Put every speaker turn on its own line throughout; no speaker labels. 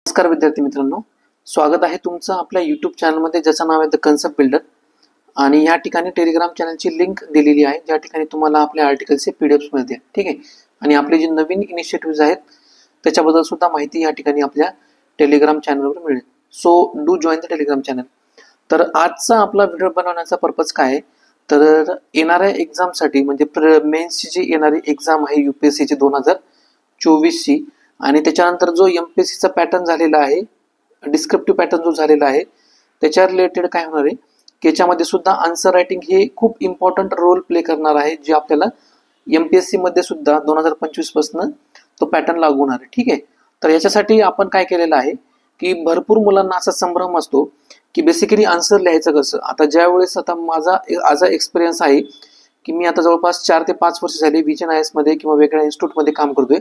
नमस्कार विद्यार्थी मित्रांनो, स्वागत आहे तुमचं आपल्या YouTube चॅनलमध्ये ज्याचं नाव आहे द कन्सेप्ट बिल्डर. आणि या ठिकाणी टेलिग्राम चॅनलची लिंक दिलेली आहे ज्या ठिकाणी तुम्हाला आपल्या आर्टिकलचे पीडीएफ्स मिळतील. ठीक आहे. आणि आपले जे नवीन इनिशिएटिव्ह आहेत त्याच्याबद्दल सुद्धा माहिती या ठिकाणी आपल्या टेलिग्राम चॅनलवर मिळेल. So do join the Telegram channel. तर आजचा आपला व्हिडिओ बनवण्याचा पर्पज काय आहे, तर येणाऱ्या एक्झामसाठी म्हणजे मेन्सची जी येणारी एक्झाम आहे UPSCची 2024ची आणि त्याच्यानंतर जो MPSCचा पॅटर्न झालेला आहे, डिस्क्रिप्टिव्ह पॅटर्न जो झालेला आहे त्याच्या रिलेटेड काय होणार आहे की याच्यामध्ये सुद्धा आन्सर रायटिंग हे खूप इम्पॉर्टंट रोल प्ले करणार आहे, जे आपल्याला MPSC मध्ये सुद्धा 2025 पासून तो पॅटर्न लागू होणार आहे. ठीक आहे. तर याच्यासाठी आपण काय केलेलं आहे की भरपूर मुलांना असा संभ्रम असतो की बेसिकली आन्सर लिहायचं कसं. आता ज्यावेळेस आता माझा एक्सपिरियन्स आहे की मी आता जवळपास 4 ते 5 वर्ष झाले विजन IAS मध्ये किंवा वेगळ्या इन्स्टिट्यूटमध्ये काम करतोय.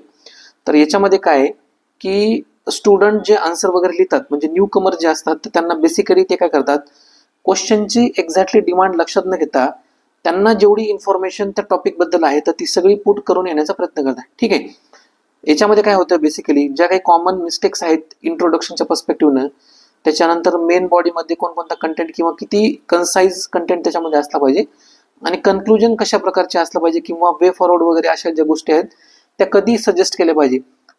तर याच्यामध्ये काय आहे की स्टुडंट जे आन्सर वगैरे लिहितात म्हणजे न्यू कमर जे असतात तर त्यांना बेसिकली ते काय करतात, क्वेश्चनची एक्झॅक्टली डिमांड लक्षात न घेता त्यांना जेवढी इन्फॉर्मेशन त्या टॉपिक बद्दल आहे तर ती सगळी पुट करून येण्याचा प्रयत्न करतात. ठीक आहे. याच्यामध्ये काय होतं बेसिकली ज्या काही कॉमन मिस्टेक्स आहेत इंट्रोडक्शनच्या पर्स्पेक्टिव्हनं, त्याच्यानंतर मेन बॉडीमध्ये कोणकोणता कंटेंट किंवा किती कन्साइज कंटेंट त्याच्यामध्ये असला पाहिजे आणि कन्क्लुजन कशा प्रकारचे असलं पाहिजे किंवा वे फॉरवर्ड वगैरे अशा ज्या गोष्टी आहेत त्या कधी सजेस्ट केल्या पाहिजे,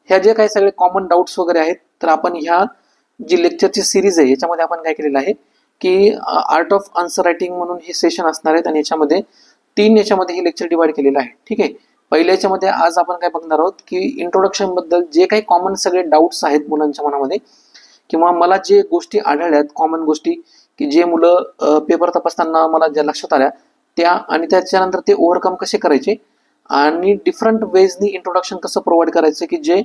ह्या जे काही सगळे कॉमन डाऊट्स वगैरे आहेत. तर आपण ह्या जी लेक्चरची सिरीज आहे याच्यामध्ये आपण काय केलेलं आहे की आर्ट ऑफ आन्सर रायटिंग म्हणून हे सेशन असणार आहेत आणि याच्यामध्ये 3 हे लेक्चर डिवाइड केलेलं आहे. ठीक आहे. पहिल्या याच्यामध्ये आज आपण काय बघणार आहोत की इंट्रोडक्शन बद्दल जे काही कॉमन सगळे डाऊट्स आहेत मुलांच्या मनामध्ये किंवा मला जे गोष्टी आढळल्यात कॉमन गोष्टी की जे मुलं पेपर तपासताना मला ज्या लक्षात आल्या त्या, आणि त्याच्यानंतर ते ओव्हरकम कसे करायचे आणि डिफरंट वेजनी इंट्रोडक्शन कसं प्रोव्हाइड करायचं की जे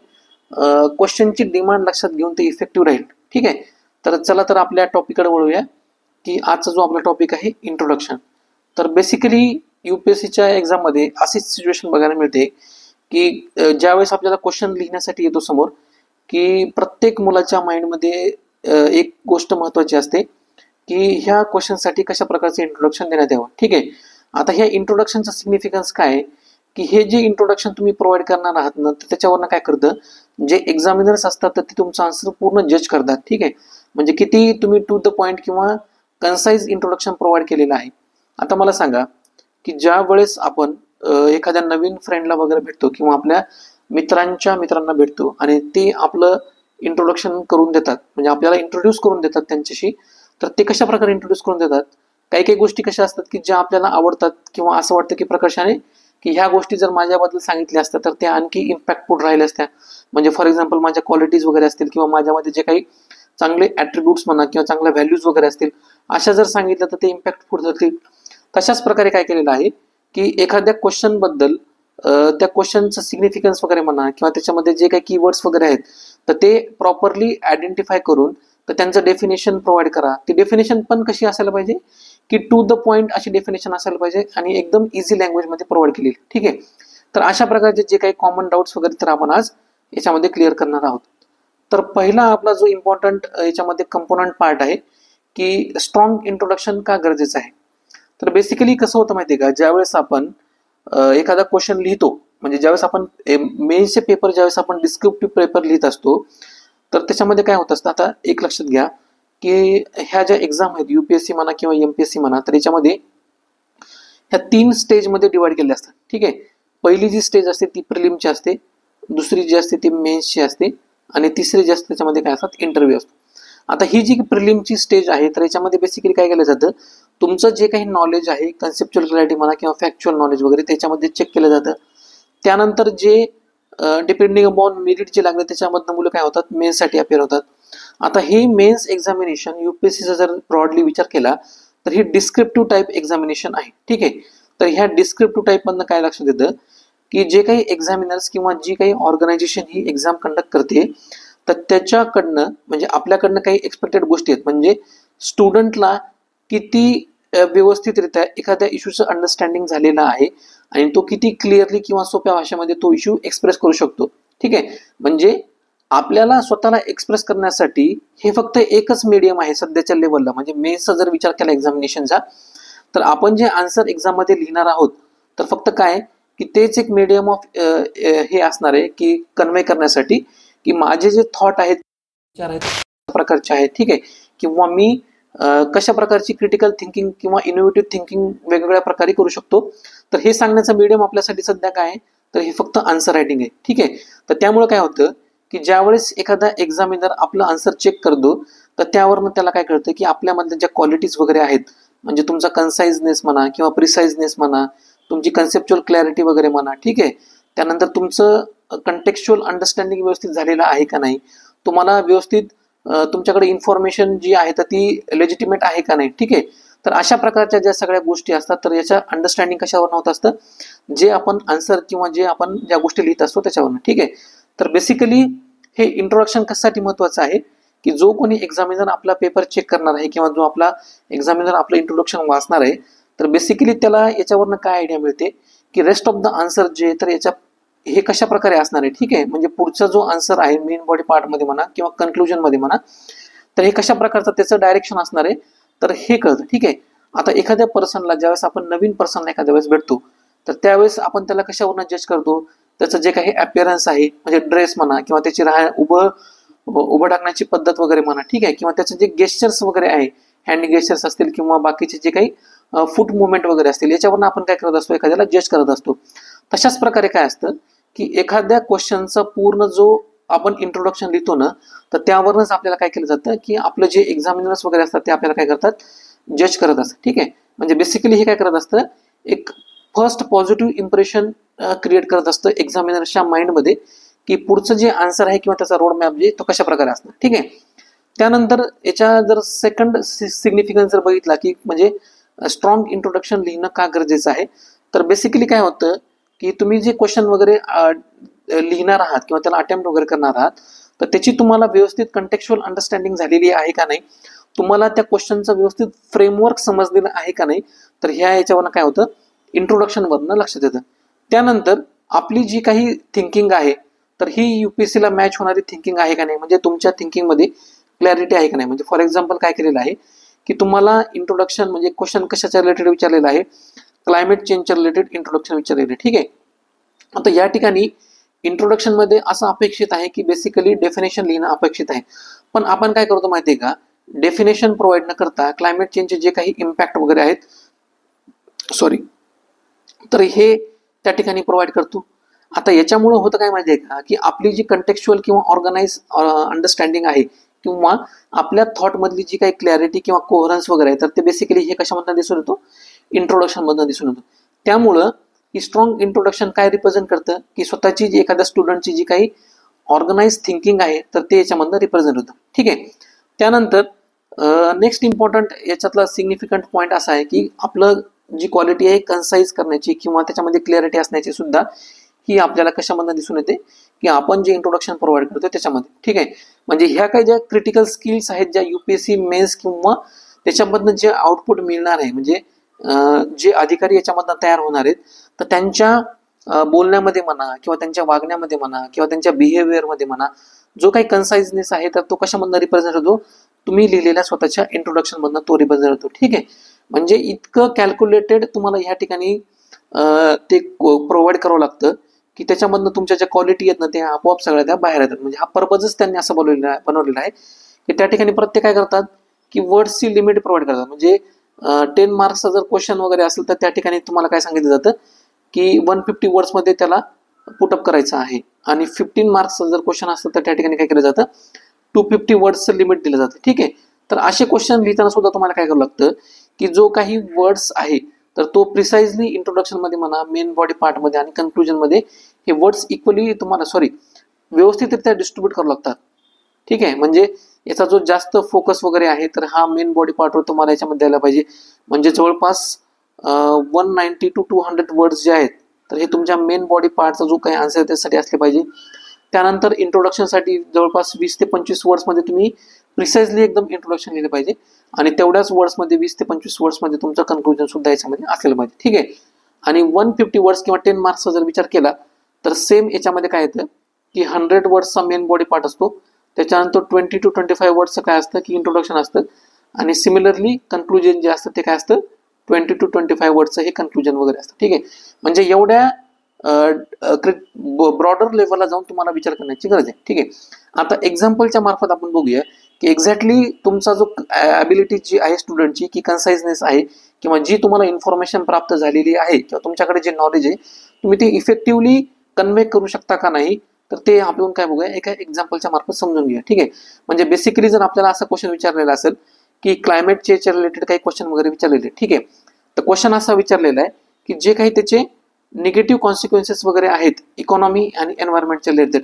क्वेश्चनची डिमांड लक्षात घेऊन ते इफेक्टिव्ह राहील. ठीक आहे. तर चला तर आपल्या टॉपिककडे वळूया की आजचा जो आपला टॉपिक आहे इंट्रोडक्शन. तर बेसिकली UPSCच्या एक्झाममध्ये अशीच सिच्युएशन बघायला मिळते की ज्यावेळेस आपल्याला क्वेश्चन लिहिण्यासाठी येतो समोर की प्रत्येक मुलाच्या माइंडमध्ये एक गोष्ट महत्वाची असते की ह्या क्वेश्चनसाठी कशा प्रकारचे इंट्रोडक्शन देण्यात यावं. ठीक आहे. आता ह्या इंट्रोडक्शनचा सिग्निफिकन्स काय आहे की हे जे इंट्रोडक्शन तुम्ही प्रोव्हाइड करणार आहात ना तर त्याच्यावरनं काय करतं, जे एक्झामिनर्स असतात तर ते तुमचं आन्सर पूर्ण जज करतात. ठीक आहे. म्हणजे किती तुम्ही टू द पॉइंट किंवा कन्साइज इंट्रोडक्शन प्रोव्हाइड केलेलं आहे. आता मला सांगा की ज्या वेळेस आपण एखाद्या नवीन फ्रेंडला वगैरे भेटतो किंवा आपल्या मित्रांना भेटतो आणि ते आपलं इंट्रोडक्शन करून देतात म्हणजे आपल्याला इंट्रोड्यूस करून देतात त्यांच्याशी, तर ते कशा प्रकारे इंट्रोड्यूस करून देतात, काही काही गोष्टी कशा असतात की ज्या आपल्याला आवडतात किंवा असं वाटतं की प्रकर्षाने की ह्या गोष्टी जर माझ्याबद्दल सांगितल्या असत्या तर त्या आणखी इम्पॅक्टफुल राहिल्या असत्या. म्हणजे फॉर एक्झाम्पल माझ्या क्वालिटीज वगैरे असतील किंवा माझ्यामध्ये जे काही चांगले ॲट्रिब्यूट्स म्हणा किंवा चांगल्या व्हॅल्यूज वगैरे असतील अशा जर सांगितलं तर ते इम्पॅक्टफुल जातील. तशाच प्रकारे काय केलेलं आहे की एखाद्या क्वेश्चन बद्दल त्या क्वेश्चनचं सिग्निफिकन्स वगैरे म्हणा किंवा त्याच्यामध्ये जे काही कीवर्ड्स वगैरे आहेत तर ते प्रॉपरली आयडेंटिफाय करून तर त्यांचं डेफिनेशन प्रोव्हाइड करा. ती डेफिनेशन पण कशी असायला पाहिजे की टू द पॉइंट अशी डेफिनेशन असायला पाहिजे आणि एकदम इझी लँग्वेजमध्ये प्रोव्हाइड केलेली. ठीक आहे. तर अशा प्रकारचे जे काही कॉमन डाऊट्स वगैरे तर आपण आज याच्यामध्ये क्लिअर करणार आहोत. तर पहिला आपला जो इम्पॉर्टंट याच्यामध्ये कंपोनंट पार्ट आहे की स्ट्रॉंग इंट्रोडक्शन का गरजेचं आहे. तर बेसिकली कसं होतं माहिती आहे का, ज्यावेळेस आपण एखादा क्वेश्चन लिहितो म्हणजे ज्यावेळेस आपण मेन्सचे पेपर ज्यावेळेस आपण डिस्क्रिप्टिव्ह पेपर लिहित असतो तर त्याच्यामध्ये काय होत असतं, आता एक लक्षात घ्या की ह्या ज्या एक्झाम आहेत UPSC म्हणा किंवा MPSC म्हणा तर याच्यामध्ये ह्या 3 स्टेजमध्ये डिवाइड केल्या असतात. ठीक आहे. पहिली जी स्टेज असते ती प्रिलिमची असते, दुसरी जी असते ती मेन्सची असते आणि तिसरी जी असते त्याच्यामध्ये काय असतात इंटरव्ह्यू असतो. आता ही जी प्रिलिमची स्टेज आहे तर याच्यामध्ये बेसिकली काय केलं जातं, तुमचं जे काही नॉलेज आहे कन्सेप्च्युअल क्लॅरिटी म्हणा किंवा फॅक्च्युअल नॉलेज वगैरे त्याच्यामध्ये चेक केलं जातं. त्यानंतर जे डिपेंडिंग अपॉन मेरिट जे लागले त्याच्यामधनं मुलं काय होतात मेन्ससाठी अपेअर होतात. आता हे मेन्स एक्झामिनेशन UPSCचा जर ब्रॉडली विचार केला तर ही डिस्क्रिप्टिव्ह टाईप एक्झामिनेशन आहे. ठीक आहे. तर ह्या डिस्क्रिप्टिव्ह टाईपमधनं काय लक्षात येतं की जे काही एक्झामिनर्स किंवा जी काही ऑर्गनायझेशन ही एक्झाम कंडक्ट करते तर त्याच्याकडनं म्हणजे आपल्याकडनं काही एक्सपेक्टेड गोष्टी आहेत, म्हणजे स्टुडंटला किती व्यवस्थितरित्या एखाद्या इश्यूचं अंडरस्टँडिंग झालेलं आहे आणि तो किती क्लिअरली किंवा सोप्या भाषेमध्ये तो इश्यू एक्सप्रेस करू शकतो. ठीक आहे. म्हणजे आपल्याला स्वतःला एक्सप्रेस करण्यासाठी हे फक्त एकच मीडियम आहे सध्याच्या लेवलला, म्हणजे मेन्सचा जर विचार केला एक्झामिनेशनचा तर आपण जे आन्सर एक्झाममध्ये लिहिणार आहोत तर फक्त काय की तेच एक मीडियम ऑफ हे असणार आहे की कन्वे करण्यासाठी की माझे जे थॉट आहेत विचार आहेत कशा प्रकारचे आहेत, ठीक आहे, किंवा मी कशा प्रकारची क्रिटिकल थिंकिंग किंवा इनोव्हेटिव्ह थिंकिंग वेगवेगळ्या प्रकारे करू शकतो. तर हे सांगण्याचा मीडियम आपल्यासाठी सध्या काय आहे, तर हे फक्त आन्सर रायटिंग आहे, ठीक आहे. तर त्यामुळे काय होतं की ज्यावेळेस एखादा एक्झामिनर आपलं आन्सर चेक करतो तर त्यावरनं त्याला काय कळतं की आपल्यामधल्या ज्या क्वालिटीज वगैरे आहेत, म्हणजे तुमचा कन्साइजनेस म्हणा किंवा प्रिसाइजनेस म्हणा, तुमची कन्सेप्च्युअल क्लॅरिटी वगैरे म्हणा, ठीक आहे. त्यानंतर तुमचं कंटेक्च्युअल अंडरस्टँडिंग व्यवस्थित झालेलं आहे का नाही, तुम्हाला व्यवस्थित तुमच्याकडे इन्फॉर्मेशन जी आहे तर ती लेजिटिमेट आहे का नाही, ठीक आहे. तर अशा प्रकारच्या ज्या सगळ्या गोष्टी असतात तर याच्या अंडरस्टँडिंग कशावर होत असतं, जे आपण आन्सर किंवा जे आपण ज्या गोष्टी लिहित असतो त्याच्यावरनं, ठीक आहे. तर बेसिकली हे इंट्रोडक्शन कशासाठी महत्वाचं आहे की जो कोणी एक्झामिनर आपला पेपर चेक करणार आहे किंवा जो आपला एक्झामिनर आपलं इंट्रोडक्शन वाचणार आहे तर बेसिकली त्याला याच्यावरनं काय आयडिया मिळते की रेस्ट ऑफ द आन्सर जे तर याच्या हे कशा प्रकारे असणार आहे, ठीक आहे. म्हणजे पुढचा जो आन्सर आहे मेन बॉडी पार्ट मध्ये म्हणा किंवा कन्क्लुजन मध्ये म्हणा, तर हे कशा प्रकारचं त्याचं डायरेक्शन असणार आहे तर हे कळतं, ठीक आहे. आता एखाद्या पर्सनला ज्यावेळेस आपण नवीन पर्सनला एखाद्या वेळेस भेटतो तर त्यावेळेस आपण त्याला कशावरनं जज करतो, त्याचं जे काही अपिअरन्स आहे म्हणजे ड्रेस म्हणा किंवा त्याची उभं टाकण्याची पद्धत वगैरे म्हणा, ठीक आहे, किंवा त्याचे जे गेस्चर्स वगैरे आहे, हँड गेस्चर्स असतील किंवा बाकीचे जे काही फूट मुवमेंट वगैरे असतील याच्यावरनं आपण काय करत असतो, एखाद्याला जज करत असतो. तशाच प्रकारे काय असतं की एखाद्या क्वेश्चनचा पूर्ण जो आपण इंट्रोडक्शन लिहितो ना तर त्यावरूनच आपल्याला काय केलं जातं की आपलं जे एक्झामिनर्स वगैरे असतात ते आपल्याला काय करतात, जज करत असतात, ठीक आहे. म्हणजे बेसिकली हे काय करत असतं, एक फर्स्ट पॉझिटिव्ह इम्प्रेशन क्रिएट करत असतं एक्झामिनरच्या माइंडमध्ये की पुढचं जे आन्सर आहे किंवा त्याचा रोड मॅप जे तो कशा प्रकारे असणार, ठीक आहे. त्यानंतर याच्या जर सेकंड सिग्निफिकन्स जर बघितला की म्हणजे स्ट्रॉंग इंट्रोडक्शन लिहिणं का गरजेचं आहे, तर बेसिकली काय होतं की तुम्ही जे क्वेश्चन वगैरे लिहिणार आहात किंवा त्याला अटेम्प्ट वगैरे करणार आहात तर त्याची तुम्हाला व्यवस्थित कंटेक्च्युअल अंडरस्टँडिंग झालेली आहे का नाही, तुम्हाला त्या क्वेश्चनचं व्यवस्थित फ्रेमवर्क समजलेलं आहे का नाही, तर ह्या याच्यावरनं काय होतं, इंट्रोडक्शन वरनं लक्षात येतं. त्यानंतर आपली जी काही थिंकिंग आहे तर ही युपीएससीला मॅच होणारी थिंकिंग आहे का नाही, म्हणजे तुमच्या थिंकिंगमध्ये क्लॅरिटी आहे का नाही. म्हणजे फॉर एक्झाम्पल काय केलेलं आहे की तुम्हाला इंट्रोडक्शन म्हणजे क्वेश्चन कशाच्या रिलेटेड विचारलेलं आहे, क्लायमेट चेंजच्या रिलेटेड इंट्रोडक्शन विचारलेलं, ठीक आहे. आता या ठिकाणी इंट्रोडक्शन मध्ये असं अपेक्षित आहे की बेसिकली डेफिनेशन लिहिणं अपेक्षित आहे, पण आपण काय करतो माहितीये का, डेफिनेशन प्रोव्हाइड न करता क्लायमेट चेंजचे जे काही इम्पॅक्ट वगैरे आहेत तर हे त्या ठिकाणी प्रोव्हाइड करतो. आता याच्यामुळे होतं काय माहितीये का की आपली जी कंटेक्च्युअल किंवा ऑर्गनाइज अंडरस्टँडिंग आहे किंवा आपल्या थॉट मधली जी काही क्लॅरिटी किंवा कोहरन्स वगैरे आहे तर ते बेसिकली हे कशामधून दिसून येतो, इंट्रोडक्शन मधून दिसून येतो. त्यामुळं ही स्ट्रॉंग इंट्रोडक्शन काय रिप्रेझेंट करतं की स्वतःची जी एखाद्या स्टुडंटची जी काही ऑर्गनाइज थिंकिंग आहे तर ते याच्यामधनं रिप्रेझेंट होतं, ठीक आहे. त्यानंतर नेक्स्ट इम्पॉर्टंट याच्यातला सिग्निफिकंट पॉईंट असा आहे की आपलं जी क्वालिटी आहे कन्साइज करण्याची किंवा त्याच्यामध्ये क्लॅरिटी असण्याची सुद्धा ही आपल्याला कशामधनं दिसून येते की आपण जे इंट्रोडक्शन प्रोव्हाइड करतो त्याच्यामध्ये, ठीक आहे. म्हणजे ह्या काही ज्या क्रिटिकल स्किल्स आहेत ज्या युपीएससी मेन्स किंवा त्याच्यामधनं जे आउटपुट मिळणार आहे म्हणजे जे अधिकारी याच्यामधनं तयार होणार आहेत तर त्यांच्या बोलण्यामध्ये म्हणा किंवा त्यांच्या वागण्यामध्ये म्हणा किंवा त्यांच्या बिहेवियरमध्ये म्हणा जो काही कन्साइजनेस आहे तर तो कशामधनं रिप्रेझेंट होतो, तुम्ही लिहिलेल्या स्वतःच्या इंट्रोडक्शन मधनं तो रिप्रेझेंट होतो, ठीक आहे. म्हणजे इतकं कॅल्क्युलेटेड तुम्हाला ह्या ठिकाणी ते प्रोव्हाइड करावं लागतं की त्याच्यामधनं तुमच्या ज्या क्वालिटी आहेत ना ते आपोआप सगळ्या त्या बाहेर येतात. म्हणजे हा पर्पजच त्यांनी असं बनवलेला आहे की त्या ठिकाणी प्रत्येक काय करतात की वर्ड्सची लिमिट प्रोव्हाइड करतात. म्हणजे 10 मार्क्सचा जर क्वेश्चन वगैरे असेल तर त्या ठिकाणी तुम्हाला काय सांगितलं जातं की 150 वर्ड्समध्ये त्याला पुटअप करायचं आहे आणि 15 मार्क्सचा जर क्वेश्चन असेल तर त्या ठिकाणी काय केलं जातं 250 वर्ड्सचं लिमिट दिलं जातं, ठीक आहे. तर असे क्वेश्चन लिहिताना सुद्धा तुम्हाला काय करावं लागतं की जो काही वर्ड्स आहे तर तो प्रिसाइजली इंट्रोडक्शन मध्ये म्हणा मेन बॉडी पार्ट मध्ये आणि कन्क्लुजन मध्ये हे वर्ड्स इक्वली तुम्हाला व्यवस्थितरित्या डिस्ट्रीब्यूट करावं लागतात, ठीक आहे. म्हणजे याचा जो जास्त फोकस वगैरे आहे तर हा मेन बॉडी पार्टवर तुम्हाला याच्यामध्ये द्यायला पाहिजे. म्हणजे जवळपास 190 to 200 वर्ड्स जे आहेत तर हे तुमच्या मेन बॉडी पार्टचा जो काही आन्सर त्यासाठी असले पाहिजे. त्यानंतर इंट्रोडक्शनसाठी जवळपास 20 ते 25 वर्ड्समध्ये तुम्ही प्रिसाइजली एकदम इंट्रोडक्शन लिहिलं पाहिजे आणि तेवढ्याच वर्ड्समध्ये 20 ते 25 वर्ड्समध्ये तुमचं कन्क्लुजन सुद्धा याच्यामध्ये असलेलं पाहिजे, ठीक आहे. आणि 150 वर्ड्स किंवा 10 मार्क्सचा जर विचार केला तर सेम याच्यामध्ये काय येतं की 100 वर्ड्सचा मेन बॉडी पार्ट असतो, त्याच्यानंतर 20 to 25 वर्ड्सचं काय असतं की इंट्रोडक्शन असतं आणि सिमिलरली कन्क्लुजन जे असतं ते काय असतं 20 to 25 वर्ड्सचं हे कन्क्लुजन वगैरे असतं, ठीक आहे. म्हणजे एवढ्या ब्रॉडर लेवलला जाऊन तुम्हाला विचार करण्याची गरज आहे. ठीक आहे, आता एक्झाम्पलच्या मार्फत आपण बघूया की एक्झॅक्टली तुमचा जो ॲबिलिटी जी आहे स्टुडंटची की कन्साइजनेस आहे किंवा जी तुम्हाला इन्फॉर्मेशन प्राप्त झालेली आहे किंवा तुमच्याकडे जे नॉलेज आहे तुम्ही ते इफेक्टिव्हली कन्वे करू शकता का नाही, तर ते आपण काय बघूया एका एक्झाम्पलच्या मार्फत समजून घ्या. ठीक आहे, म्हणजे बेसिकली जर आपल्याला असा क्वेश्चन विचारलेला असेल की क्लायमेट चेंजच्या रिलेटेड काही क्वेश्चन वगैरे विचारलेले, ठीक आहे, तर क्वेश्चन असा विचारलेला आहे की जे काही त्याचे निगेटिव्ह कॉन्सिक्वेन्सेस वगैरे आहेत इकॉनॉमी आणि एन्व्हायरमेंटच्या रिलेटेड,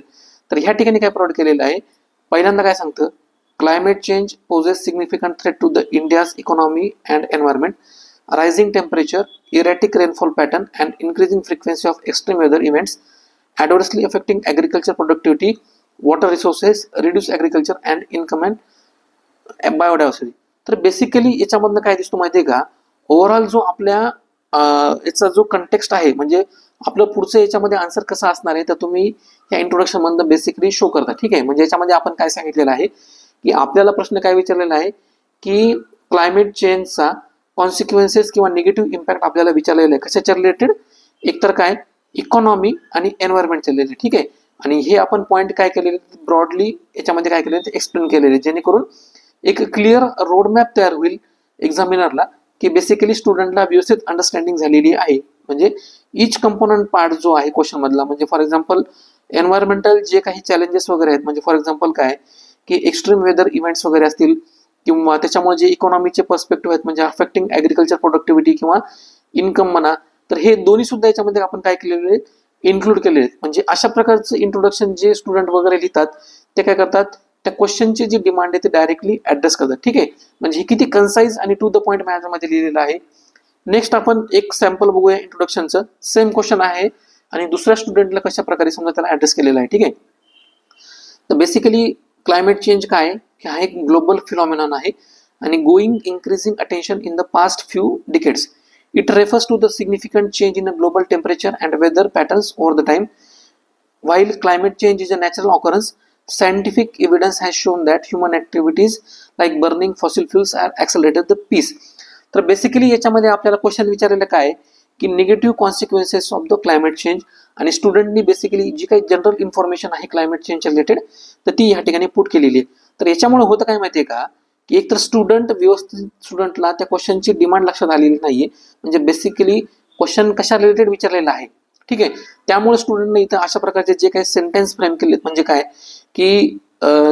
तर ह्या ठिकाणी काय प्रोव्हाइड केलेलं आहे, पहिल्यांदा काय सांगतं, climate change poses significant threat to the India's economy and environment, rising temperature, erratic rainfall pattern and increasing frequency of extreme weather events, adversely affecting agriculture productivity, water resources, reduce agriculture and income and biodiversity. तर basically याच्यामधनं काय दिसतो माहितीये का, overall जो आपल्या याचा जो कंटेक्स्ट आहे म्हणजे आपलं पुढचं याच्यामध्ये आन्सर कसा असणार आहे तर तुम्ही या इंट्रोडक्शन मधनं बेसिकली शो करता. ठीक आहे, म्हणजे याच्यामध्ये आपण काय सांगितलेलं आहे की आपल्याला प्रश्न काय विचारलेला आहे की क्लायमेट चेंजचा कॉन्सिक्वेन्सेस किंवा निगेटिव्ह इम्पॅक्ट आपल्याला विचारलेला आहे कशाच्या रिलेटेड, एकतर काय इकॉनॉमी आणि एन्व्हायरमेंटच्या रिलेटेड. ठीक आहे, आणि हे आपण पॉईंट काय केलेले ब्रॉडली याच्यामध्ये काय केलेले एक्सप्लेन केलेले, जेणेकरून एक क्लिअर रोडमॅप तयार होईल एक्झामिनरला की बेसिकली स्टुडंटला व्यवस्थित अंडरस्टँडिंग झालेली आहे. म्हणजे इच कंपोनंट पार्ट जो आहे क्वेश्चन मधला, म्हणजे फॉर एक्झाम्पल एन्व्हायरमेंटल जे काही चॅलेंजेस वगैरे आहेत, म्हणजे फॉर एक्झाम्पल काय की एक्स्ट्रीम वेदर इव्हेंट्स वगैरे असतील किंवा त्याच्यामुळे जे इकॉनॉमीचे पर्स्पेक्टिव्ह आहेत म्हणजे अफेक्टिंग ॲग्रिकल्चर प्रोडक्टिव्हिटी किंवा इन्कम म्हणा, तर हे दोन्ही सुद्धा याच्यामध्ये आपण काय केलेले इन्क्लूड केलेले आहेत. म्हणजे अशा प्रकारचं इंट्रोडक्शन जे स्टुडंट वगैरे लिहितात ते काय करतात, त्या क्वेश्चनची जी डिमांड आहे ते डायरेक्टली ऍड्रेस करतात. ठीक आहे, म्हणजे हे किती कन्साइज आणि टू द पॉईंट माझ्यामध्ये लिहिलेलं आहे. नेक्स्ट आपण एक सॅम्पल बघूया इंट्रोडक्शनचं, सेम क्वेश्चन आहे आणि दुसऱ्या स्टुडंटला कशा प्रकारे समजा त्याला ऍड्रेस केलेला आहे. ठीक आहे, तर बेसिकली क्लायमेट चेंज काय हा एक ग्लोबल फिनॉमिनॉन आहे आणि going increasing attention in the past few decades. It refers to the significant change in the global temperature and weather patterns over the time. While climate change is a natural occurrence, scientific evidence has shown that human activities like burning fossil fuels are accelerated the pace. तर basically याच्यामध्ये आपल्याला question विचारलेलं काय की negative consequences of the climate change, आणि स्टुडंटनी basically जी काही general information आहे climate चेंजच्या related तर ती या ठिकाणी पुट केलेली आहे. तर याच्यामुळे होतं काय माहितीये का की एक तर स्टुडंट व्यवस्थित स्टुडंटला त्या क्वेश्चनची डिमांड लक्षात आलेली नाहीये, म्हणजे बेसिकली क्वेश्चन कशा रिलेटेड विचारलेला आहे. ठीक आहे, त्यामुळे स्टुडंटने इथं अशा प्रकारचे जे काही सेंटेन्स फ्रेम केलेत म्हणजे काय की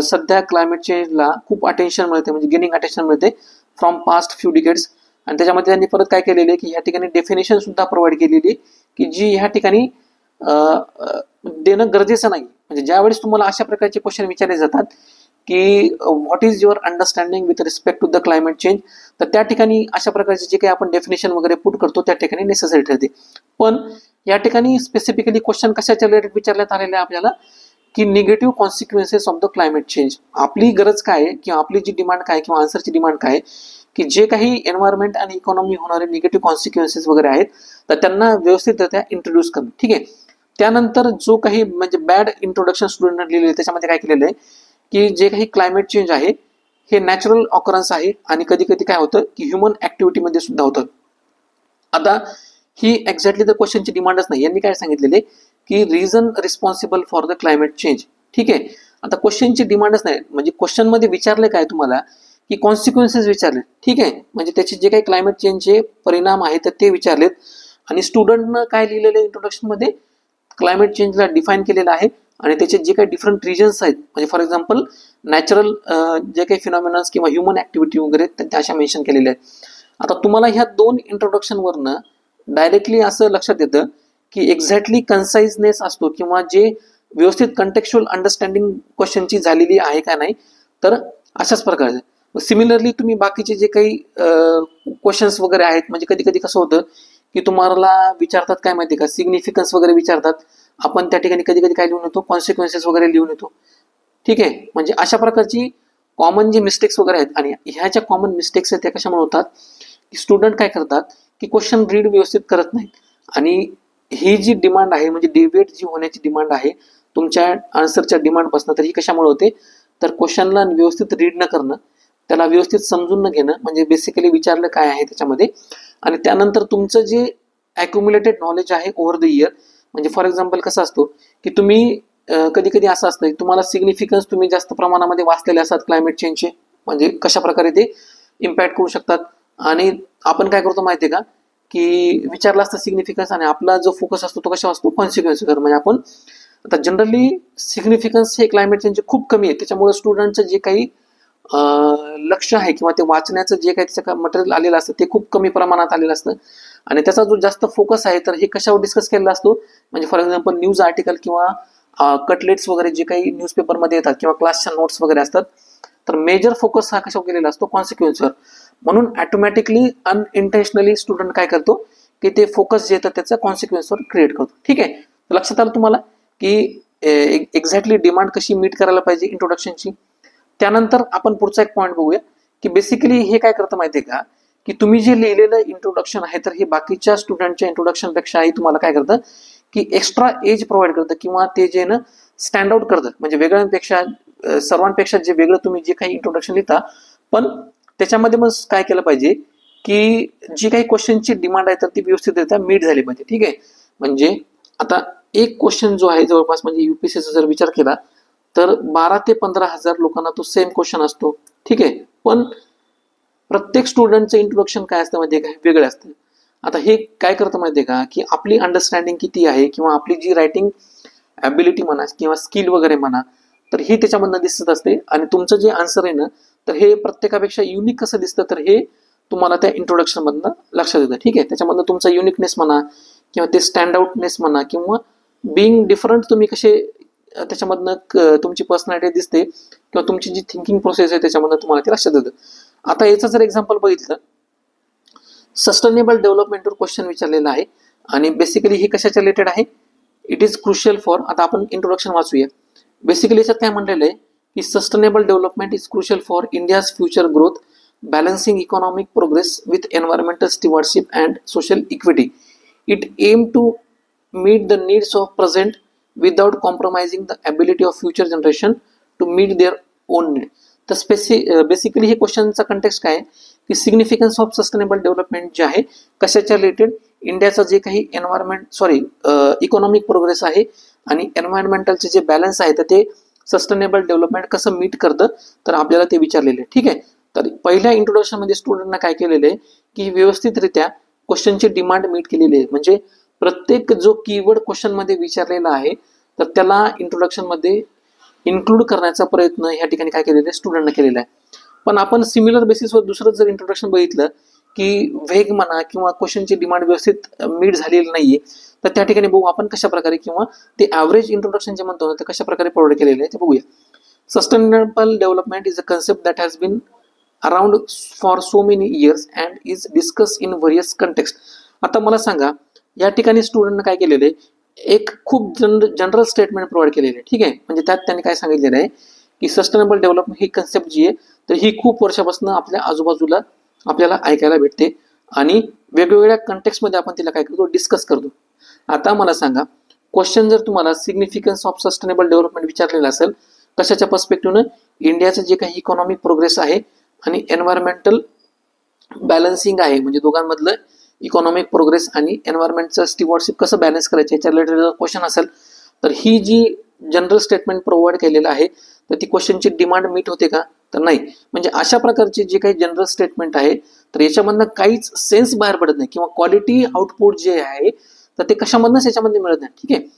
सध्या क्लायमेट चेंजला खूप अटेन्शन मिळते, म्हणजे गेनिंग अटेन्शन मिळते फ्रॉम पास्ट फ्यू डिकेड्स, आणि त्याच्यामध्ये त्यांनी परत काय केलेले की या ठिकाणी डेफिनेशन सुद्धा प्रोव्हाइड केलेली की जी ह्या ठिकाणी देणं गरजेचं नाही. म्हणजे ज्यावेळेस तुम्हाला अशा प्रकारचे क्वेश्चन विचारले जातात की what is your understanding with respect to the climate change, तर त्या ठिकाणी अशा प्रकारचे जे काही आपण डेफिनेशन वगैरे पुट करतो त्या ठिकाणी नेसेसरी ठरते. पण या ठिकाणी स्पेसिफिकली क्वेश्चन कशाच्या रिलेटेड विचारण्यात आलेले आहे आपल्याला की negative consequences of the climate change. आपली गरज काय आहे किंवा आपली जी डिमांड काय किंवा आन्सरची डिमांड काय की जे काही एन्व्हायरमेंट आणि इकॉनॉमी होणारे निगेटिव्ह कॉन्सिक्वेन्सेस वगैरे आहेत तर त्यांना व्यवस्थितरित्या इंट्रोड्यूस करणं. ठीक आहे, त्यानंतर जो काही म्हणजे बॅड इंट्रोडक्शन स्टुडंट लिहिलेलं त्याच्यामध्ये काय केलेलं आहे की जे काही क्लायमेट चेंज आहे हे नॅचरल ऑकरन्स आहे आणि कधी कधी काय होतं की ह्युमन ऍक्टिव्हिटीमध्ये सुद्धा होतं. आता ही एक्झॅक्टली द क्वेश्चनची डिमांडच नाही, यांनी काय सांगितलेले की reason responsible for the climate change. ठीक आहे, आता क्वेश्चनची डिमांडच नाही, म्हणजे क्वेश्चन मध्ये विचारले काय तुम्हाला की कॉन्सिक्वेन्सेस विचारले. ठीक आहे, म्हणजे त्याचे जे काही क्लायमेट चेंजचे परिणाम आहेत तर ते विचारलेत आणि स्टुडंटनं काय लिहिलेलं इंट्रोडक्शन मध्ये क्लायमेट चेंजला डिफाईन केलेलं आहे आणि त्याचे जे काही डिफरंट रिजन्स आहेत म्हणजे फॉर एक्झाम्पल नॅचरल जे काही फिनॉमिनन्स किंवा ह्युमन ऍक्टिव्हिटी वगैरे त्या अशा मेन्शन केलेल्या आहेत. आता तुम्हाला ह्या दोन इंट्रोडक्शनवरनं डायरेक्टली असं लक्षात येतं की एक्झॅक्टली कन्साइजनेस असतो किंवा जे व्यवस्थित कंटेक्च्युअल अंडरस्टँडिंग क्वेश्चनची झालेली आहे का नाही, तर अशाच प्रकारे. सिमिलरली तुम्ही बाकीचे जे काही क्वेश्चन्स वगैरे आहेत म्हणजे कधी कधी कसं होतं की तुम्हाला विचारतात काय माहिती का सिग्निफिकन्स वगैरे विचारतात, आपण त्या ठिकाणी कधी कधी काय लिहून येतो कॉन्सिक्वेन्सेस वगैरे लिहून येतो. ठीक आहे, म्हणजे अशा प्रकारची कॉमन जे मिस्टेक्स वगैरे आहेत आणि ह्या ज्या कॉमन मिस्टेक्स आहेत त्या कशामुळे होतात की स्टुडंट काय करतात की क्वेश्चन रीड व्यवस्थित करत नाहीत आणि ही जी डिमांड आहे म्हणजे डिबेट जी होण्याची डिमांड आहे तुमच्या आन्सरच्या डिमांडपासून, तर ही कशामुळे होते तर क्वेश्चनला व्यवस्थित रीड न करणं, त्याला व्यवस्थित समजून न घेणं, म्हणजे बेसिकली विचारलं काय आहे त्याच्यामध्ये, आणि त्यानंतर तुमचं जे ॲक्युम्युलेटेड नॉलेज आहे ओव्हर द इयर म्हणजे फॉर एक्झाम्पल कसं असतो की तुम्ही कधी कधी असं असतं तुम्हाला सिग्निफिकन्स तुम्ही जास्त प्रमाणामध्ये वाचलेले असतात क्लायमेट चेंजचे, म्हणजे कशा प्रकारे ते इम्पॅक्ट करू शकतात. आणि आपण काय करतो माहितीये का की विचारला असतं सिग्निफिकन्स आणि आपला जो फोकस असतो तो कशा असतो कॉन्सिक्वेन्सवर. म्हणजे आपण आता जनरली सिग्निफिकन्स हे क्लायमेट चेंज खूप कमी आहे, त्याच्यामुळे स्टुडंटचं जे काही लक्ष आहे किंवा ते वाचण्याचं जे काही त्याचं मटेरियल आलेलं असतं ते खूप कमी प्रमाणात आलेलं असतं आणि त्याचा जो जास्त फोकस आहे तर हे कशावर डिस्कस केलेला असतो, म्हणजे फॉर एक्झाम्पल न्यूज आर्टिकल किंवा कटलेट्स वगैरे जे काही न्यूजपेपरमध्ये येतात किंवा क्लासच्या नोट्स वगैरे असतात, तर मेजर फोकस हा कशावर केलेला असतो कॉन्सिक्वेन्सवर. म्हणून ऑटोमॅटिकली अनइंटेन्शनली स्टुडंट काय करतो की ते फोकस जे येतं त्याचा कॉन्सिक्वेन्सवर क्रिएट करतो. ठीक आहे, लक्षात आलं तुम्हाला की एक्झॅक्टली डिमांड कशी मीट करायला पाहिजे इंट्रोडक्शनची. त्यानंतर आपण पुढचा एक पॉईंट बघूया की बेसिकली हे काय करतं माहितीये का की तुम्ही जे लिहिलेलं इंट्रोडक्शन आहे तर हे बाकीच्या स्टुडंटच्या इंट्रोडक्शन पेक्षाही तुम्हाला काय करतं की एक्स्ट्रा एज प्रोव्हाइड करतं किंवा ते जे ना स्टँड आउट करतं, म्हणजे वेगळ्यांपेक्षा सर्वांपेक्षा जे वेगळं तुम्ही जे काही इंट्रोडक्शन लिहिता, पण त्याच्यामध्ये मग काय केलं पाहिजे की जी काही क्वेश्चनची डिमांड आहे तर ती व्यवस्थितरित्या मीट झाली पाहिजे. ठीक आहे, म्हणजे आता एक क्वेश्चन जो आहे जवळपास म्हणजे युपीएससीचा जर विचार केला तर 12 ते 15,000 लोकांना तो सेम क्वेश्चन असतो. ठीक आहे, पण प्रत्येक स्टुडंटचं इंट्रोडक्शन काय असतं माहितीये का वेगळं असतं. आता हे काय करतं माहितीये का की आपली अंडरस्टँडिंग किती आहे किंवा आपली जी रायटिंग ॲबिलिटी म्हणा किंवा स्किल वगैरे म्हणा तर हे त्याच्यामधनं दिसत असते आणि तुमचं जे आन्सर आहे ना तर हे प्रत्येकापेक्षा युनिक कसं दिसतं तर हे तुम्हाला त्या इंट्रोडक्शन मधनं लक्षात येतं. ठीक आहे, त्याच्यामधनं तुमचा युनिकनेस म्हणा किंवा ते स्टँड आउटनेस म्हणा किंवा बिईंग डिफरंट तुम्ही कसे त्याच्यामधनं तुमची पर्सनॅलिटी दिसते किंवा तुमची जी थिंकिंग प्रोसेस आहे त्याच्यामधनं तुम्हाला ते लक्षात येतं. आता याचं जर एक्झाम्पल बघितलं, सस्टेनेबल डेव्हलपमेंटवर क्वेश्चन विचारलेला आहे आणि बेसिकली हे कशाच्या रिलेटेड आहे, इट इज क्रुशियल फॉर. आता आपण इंट्रोडक्शन वाचूया. बेसिकली याच्यात काय म्हणलेलं आहे की sustainable development is crucial for India's future growth, balancing economic progress with environmental stewardship and social equity. It aim to meet the needs of present without compromising the ability of future generation to meet their own need. तर basically हे क्वेश्चनचा context काय आहे की significance of sustainable development जे आहे कशाच्या related, इंडियाचा जे काही इकॉनॉमिक प्रोग्रेस आहे आणि एन्व्हायरमेंटलचे जे बॅलन्स आहे तर ते सस्टेनेबल डेव्हलपमेंट कसं मीट करतं तर आपल्याला ते विचारलेले आहे. ठीक आहे, तर पहिल्या इंट्रोडक्शन मध्ये स्टुडंटना काय केलेलं आहे की व्यवस्थितरित्या क्वेश्चनची डिमांड मीट केलेली आहे. म्हणजे प्रत्येक जो कीवर्ड क्वेश्चन मध्ये विचारलेला आहे तर त्याला इंट्रोडक्शन मध्ये इन्क्लूड करण्याचा प्रयत्न या ठिकाणी काय केलेला आहे स्टुडंटने केलेला आहे. पण आपण सिमिलर बेसिसवर दुसरं जर इंट्रोडक्शन बघितलं की वेग म्हणा किंवा क्वेश्चनची डिमांड व्यवस्थित मीट झालेली नाहीये तर त्या ठिकाणी बघू आपण कशा प्रकारे किंवा ते ॲव्हरेज इंट्रोडक्शन जे म्हणतो ना ते कशा प्रकारे प्रोव्हाइड केलेलं आहे ते बघूया. Sustainable development is a concept that has been around for so many years and is discuss in various context. आता मला सांगा या ठिकाणी स्टुडंटने काय केलेलं आहे, एक खूप जनरल स्टेटमेंट प्रोव्हाइड केलेले आहे. ठीक आहे, म्हणजे त्यात त्यांनी काय सांगितलेलं आहे की सस्टेनेबल डेव्हलपमेंट ही कन्सेप्ट जी आहे तर ही खूप वर्षापासून आपल्या आजूबाजूला आपल्याला ऐकायला भेटते आणि वेगवेगळ्या कंटेक्स्टमध्ये आपण तिला काय करतो डिस्कस करतो. आता मला सांगा क्वेश्चन जर तुम्हाला सिग्निफिकन्स ऑफ सस्टेनेबल डेव्हलपमेंट विचारलेला असेल कशाच्या पर्स्पेक्टिव्हनं, इंडियाचं जे काही इकॉनॉमिक प्रोग्रेस आहे आणि एन्व्हायरमेंटल बॅलन्सिंग आहे म्हणजे दोघांमधलं इकॉनॉमिक प्रोग्रेस आणि एन्व्हायरमेंटचं स्टीवardship कसं बॅलन्स करायचं याच्या रिलेटेड जर क्वेश्चन असेल तर ही जी जनरल स्टेटमेंट प्रोव्हाइड केलेलं आहे तर ती क्वेश्चनची डिमांड मीट होते का तर नाही. म्हणजे अशा प्रकारची जी काही जनरल स्टेटमेंट आहे तर याच्यामधनं काहीच सेन्स बाहेर पडत नाही किंवा क्वालिटी आउटपुट जे आहे तर ते कशामधनंच याच्यामध्ये मिळत नाही. ठीक आहे,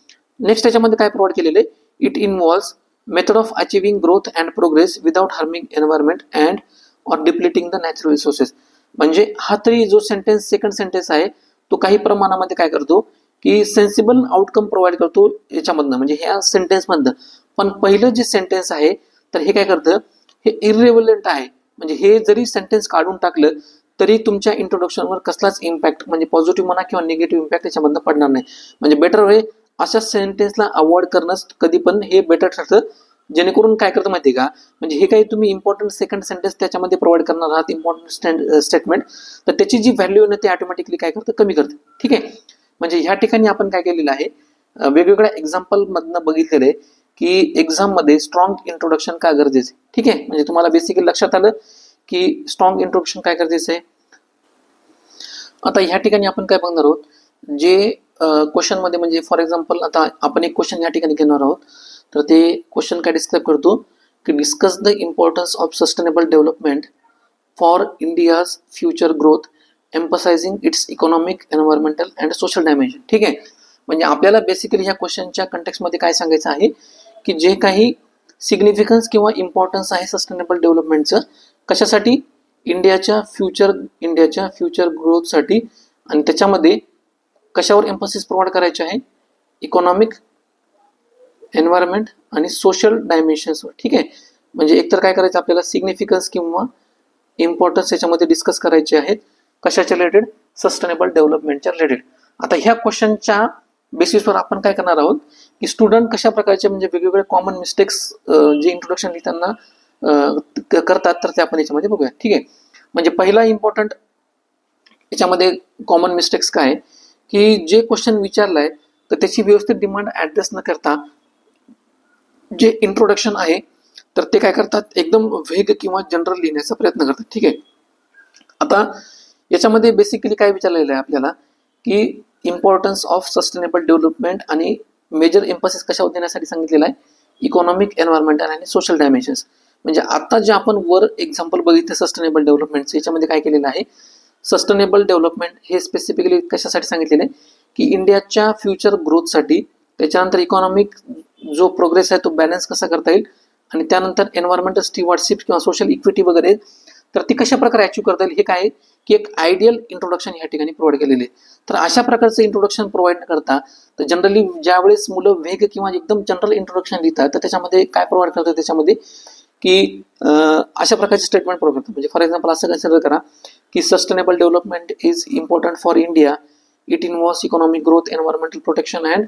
नेक्स्ट याच्यामध्ये काय प्रोव्हाइड केलेलं आहे, it involves method of achieving growth and progress without harming environment and or depleting the natural resources. म्हणजे हा तरी जो सेकंड सेंटेन्स आहे तो काही प्रमाणामध्ये काय करतो की सेन्सिबल आउटकम प्रोव्हाइड करतो याच्यामधनं म्हणजे ह्या सेंटेन्समधनं. पण पहिलं जे सेंटेन्स आहे तर हे काय करतं, हे इररिलेव्हंट आहे. म्हणजे हे जरी सेंटेन्स काढून टाकलं तरी तुमच्या इंट्रोडक्शनवर कसलाच इम्पॅक्ट म्हणजे पॉझिटिव्ह म्हणा किंवा निगेटिव्ह इम्पॅक्ट त्याच्यामधनं पडणार नाही. म्हणजे बेटर वे अशा सेंटेन्सला अवॉइड करणं कधी पण हे बेटर ठरतं. जेणेकरून काय करतं माहिती का, म्हणजे हे काही तुम्ही इम्पॉर्टंट सेकंड सेंटेन्स त्याच्यामध्ये प्रोव्हाइड करणार आहात इम्पॉर्टंट स्टेटमेंट तर त्याची जी व्हॅल्यू आहे ते ऑटोमॅटिकली काय करतं कमी करतं. ठीक आहे, म्हणजे ह्या ठिकाणी आपण काय केलेलं आहे वेगवेगळ्या एक्झाम्पल मधनं बघितलेलं आहे की एक्झाम मध्ये स्ट्रॉंग इंट्रोडक्शन का गरजेचं आहे. ठीक आहे, म्हणजे तुम्हाला बेसिकली लक्षात आलं की स्ट्रॉंग इंट्रोडक्शन काय गरजेचं आहे. आता ह्या ठिकाणी आपण काय बघणार आहोत, जे क्वेश्चनमध्ये म्हणजे फॉर एक्झाम्पल आता आपण एक क्वेश्चन या ठिकाणी घेणार आहोत. तर ते क्वेश्चन काय डिस्क्राईब करतो की discuss the importance of sustainable development for India's future growth emphasising its economic, environmental and social dimension. ठीक आहे, म्हणजे आपल्याला बेसिकली ह्या क्वेश्चनच्या कंटेक्समध्ये काय सांगायचं आहे की जे काही सिग्निफिकन्स किंवा इम्पॉर्टन्स आहे सस्टेनेबल डेव्हलपमेंटचं कशासाठी, इंडियाच्या फ्युचर ग्रोथसाठी, आणि त्याच्यामध्ये कशावर एम्फसिस प्रोव्हाइड करायचे आहे, इकॉनॉमिक, एन्व्हायरमेंट आणि सोशल डायमेन्शन्सवर. ठीक आहे, म्हणजे एकतर काय करायचं आपल्याला सिग्निफिकन्स किंवा इम्पॉर्टन्स याच्यामध्ये डिस्कस करायचे आहेत. कशाच्या रिलेटेड, सस्टेनेबल डेव्हलपमेंटच्या रिलेटेड. आता ह्या क्वेश्चनच्या बेसिसवर आपण काय करणार आहोत की स्टुडंट कशा प्रकारचे म्हणजे वेगवेगळे कॉमन मिस्टेक्स जे इंट्रोडक्शन लिहिताना करतात तर ते आपण याच्यामध्ये बघूया. ठीक आहे, म्हणजे पहिला इम्पॉर्टंट याच्यामध्ये कॉमन मिस्टेक्स काय की जे क्वेश्चन विचारलाय तर त्याची व्यवस्थित डिमांड ऍड्रेस न करता जे इंट्रोडक्शन आहे तर ते काय करतात, एकदम वेग किंवा जनरल लिहिण्याचा प्रयत्न करतात. ठीक आहे, आता याच्यामध्ये बेसिकली काय विचारलेलं आहे आपल्याला की इम्पॉर्टन्स ऑफ सस्टेनेबल डेव्हलपमेंट आणि मेजर एम्फसिस कशावर देण्यासाठी सांगितलेलं आहे, इकॉनॉमिक, एन्व्हायरमेंटल आणि सोशल डायमेन्शन्स. म्हणजे आता जे आपण वर एक्झाम्पल बघितलं सस्टेनेबल डेव्हलपमेंटचं, याच्यामध्ये काय केलेलं आहे, सस्टेनेबल डेव्हलपमेंट हे स्पेसिफिकली कशासाठी सांगितलेलं आहे की इंडियाच्या फ्युचर ग्रोथसाठी, त्याच्यानंतर इकॉनॉमिक जो प्रोग्रेस आहे तो बॅलन्स कसा करता येईल, आणि त्यानंतर एन्व्हायरमेंटल स्टीवॉर्डशिप किंवा सोशल इक्विटी वगैरे तर ती कशा प्रकारे अचीव्ह करता येईल हे काय की एक आयडियल इंट्रोडक्शन या ठिकाणी प्रोव्हाइड केलेले आहे. तर अशा प्रकारचं इंट्रोडक्शन प्रोव्हाइड न करता तर जनरली ज्यावेळेस मुलं वेग किंवा एकदम जनरल इंट्रोडक्शन लिहितात तर त्याच्यामध्ये काय प्रोव्हाइड करतात, त्याच्यामध्ये की अशा प्रकारचे स्टेटमेंट प्रोव्हाइड करतात. म्हणजे फॉर एक्झाम्पल असं कन्सिडर करा की sustainable development is important for India, it involves economic growth, environmental protection and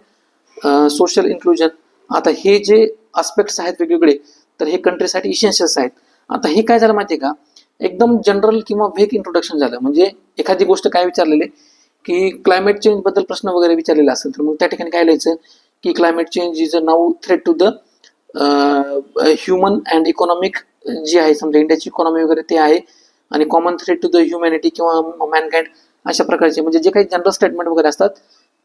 social inclusion. आता हे जे आस्पेक्ट्स आहेत वेगवेगळे तर हे कंट्रीसाठी इसेन्शियल्स आहेत. आता हे काय झालं माहिती आहे का, एकदम जनरल किंवा व्हेग इंट्रोडक्शन झालं. म्हणजे एखादी गोष्ट काय विचारलेली की क्लायमेट चेंज बद्दल प्रश्न वगैरे विचारलेला असेल तर मग त्या ठिकाणी काय लिहायचं की climate change is a now threat to the human and economic, जी आहे समजा इंडियाची इकॉनॉमी वगैरे ते आहे, आणि common threat to the humanity किंवा मॅनकाइंड, अशा प्रकारचे म्हणजे जे काही जनरल स्टेटमेंट वगैरे असतात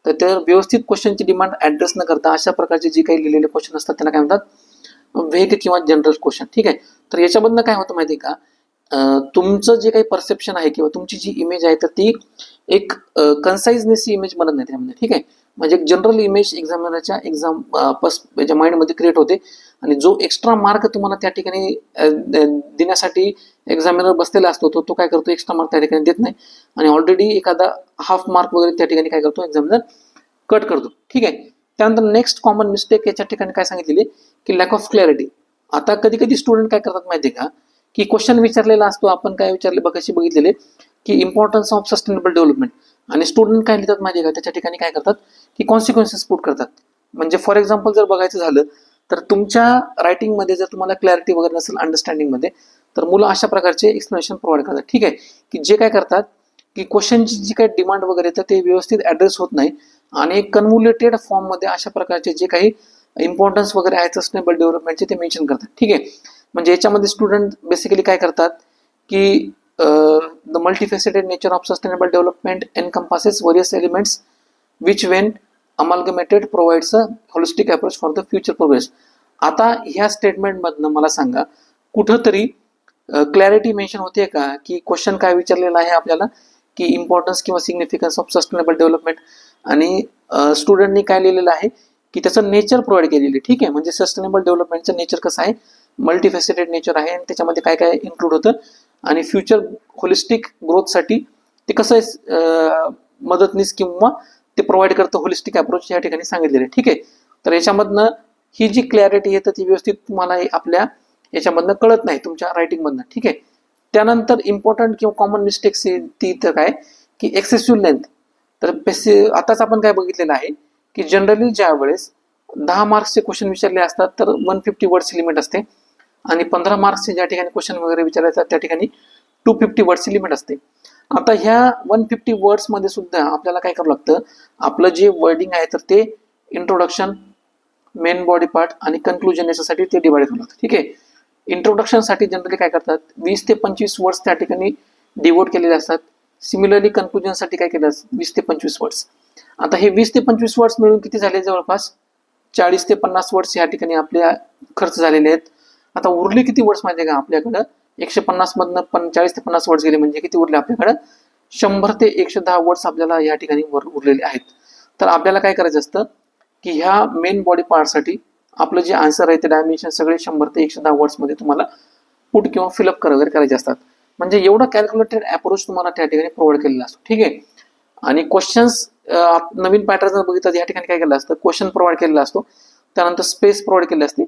तर ते व्यवस्थित क्वेश्चनची डिमांड ऍड्रेस न करता अशा प्रकारचे जे काही लिहिलेले क्वेश्चन असतात त्यांना काय म्हणतात, व्हेग किंवा जनरल क्वेश्चन. ठीक आहे, तर याच्यामधनं काय होतं माहिती आहे का, तुमचं जे काही परसेप्शन आहे किंवा तुमची जी इमेज आहे तर ती एक कन्साइजनेस इमेज बनत नाही त्यामध्ये. ठीक आहे, म्हणजे एक जनरल इमेज एक्झामिनरच्या माइंडमध्ये क्रिएट होते, आणि जो एक्स्ट्रा मार्क तुम्हाला त्या ठिकाणी देण्यासाठी एक्झामिनर बसलेला असतो तो काय करतो, एक्स्ट्रा मार्क त्या ठिकाणी देत नाही, आणि ऑलरेडी एखादा हाफ मार्क वगैरे त्या ठिकाणी काय करतो, एक्झामिनर कट करतो. ठीक आहे, त्यानंतर नेक्स्ट कॉमन मिस्टेक याच्या ठिकाणी काय सांगितलेली की लॅक ऑफ क्लॅरिटी. आता कधी कधी स्टुडंट काय करतात माहिती आहे का की क्वेश्चन विचारलेला असतो, आपण काय विचारले बघाशी बघितलेले की इम्पॉर्टन्स ऑफ सस्टेनेबल डेव्हलपमेंट, आणि स्टुडंट काय लिहितात माहिती आहे का, त्याच्या ठिकाणी काय करतात की कॉन्सिक्वेन्सेस पुट करतात. म्हणजे फॉर एक्झाम्पल जर बघायचं झालं तर तुमच्या रायटिंगमध्ये जर तुम्हाला क्लॅरिटी वगैरे नसेल अंडरस्टँडिंगमध्ये तर मुलं अशा प्रकारचे एक्सप्लेनेशन प्रोव्हाइड करतात. ठीक आहे, की जे काय करतात की क्वेश्चनची जी काही डिमांड वगैरे तर ते व्यवस्थित ऍड्रेस होत नाही, आणि कन्व्होल्युटेड फॉर्ममध्ये अशा प्रकारचे जे काही इम्पॉर्टन्स वगैरे आहेत सस्टेनेबल डेव्हलपमेंटचे ते मेन्शन करतात. ठीक आहे, म्हणजे याच्यामध्ये स्टुडंट बेसिकली काय करतात की the multifaceted nature of sustainable development encompasses various elements which when amalgamated provides a holistic approach for the future progress. आता ह्या स्टेटमेंटमधनं मला सांगा कुठंतरी क्लॅरिटी मेन्शन होते का की क्वेश्चन काय विचारलेला आहे आपल्याला की इम्पॉर्टन्स किंवा सिग्निफिकन्स ऑफ सस्टेनेबल डेव्हलपमेंट, आणि स्टुडंटनी काय लिहिलेलं आहे की त्याचं नेचर प्रोव्हाइड केलेली. ठीक आहे, म्हणजे सस्टेनेबल डेव्हलपमेंटचं नेचर कसं आहे, मल्टीफेसेटेड नेचर आहे, आणि त्याच्यामध्ये काय काय इन्क्लूड होतं, आणि फ्युचर होलिस्टिक ग्रोथसाठी ते कसं आहे मदतनीस किंवा ते प्रोव्हाइड करतं होलिस्टिक अप्रोच या ठिकाणी सांगितलेलं आहे. ठीक आहे, तर याच्यामधनं ही जी क्लॅरिटी येतं ती व्यवस्थित तुम्हाला आपल्या याच्यामधनं कळत नाही तुमच्या रायटिंगमधनं. ठीक आहे, त्यानंतर इम्पॉर्टंट किंवा कॉमन मिस्टेक्स ती तर काय की एक्सेसिव्ह लेंथ. तर आताच आपण काय बघितलेलं आहे की जनरली ज्या वेळेस 10 मार्क्सचे क्वेश्चन विचारले असतात तर 150 वर्ड्सची लिमिट असते, आणि 15 मार्क्सचे ज्या ठिकाणी क्वेश्चन वगैरे विचारायचे त्या ठिकाणी 250 वर्ड्सची लिमिट असते. आता ह्या 150 वर्ड्समध्ये सुद्धा आपल्याला काय करावं लागतं, आपलं जे वर्डिंग आहे तर ते इंट्रोडक्शन, मेन बॉडी पार्ट आणि कन्क्लुजन याच्यासाठी ते डिवाइड करावं लागतं. ठीक आहे, इंट्रोडक्शनसाठी जनरली काय करतात 20 ते 25 वर्ड्स त्या ठिकाणी डिवोट केलेले असतात. सिमिलरली कन्क्लुजनसाठी काय केलं 20 ते 25 वर्ड्स. आता हे 20 ते 25 वर्ड्स मिळून किती झाले, जवळपास 40 ते 50 वर्ड्स या ठिकाणी आपल्या खर्च झालेले आहेत. आता उरले किती वर्ड्स माहिती आहे का आपल्याकडं, 150 मधनं 40 ते 50 वर्ड्स गेले म्हणजे किती उरले आपल्याकडं, 100 ते 110 वर्ड्स आपल्याला या ठिकाणी उरलेले आहेत. तर आपल्याला काय करायचं असतं की ह्या मेन बॉडी पार्टसाठी आपलं जे आन्सर आहे ते डायमेन्शन सगळे 100 ते 110 वर्ड्स मध्ये तुम्हाला पुट किंवा फिलअप वगैरे करायचे असतात. म्हणजे एवढा कॅल्क्युलेटेड अप्रोच तुम्हाला त्या ठिकाणी प्रोव्हाइड केलेला असतो. ठीक आहे. आणि क्वेश्चन्स नवीन पॅटर्न जर बघितलं या ठिकाणी काय केलं असतं, क्वेश्चन प्रोव्हाइड केलेला असतो, त्यानंतर स्पेस प्रोव्हाइड केली असते,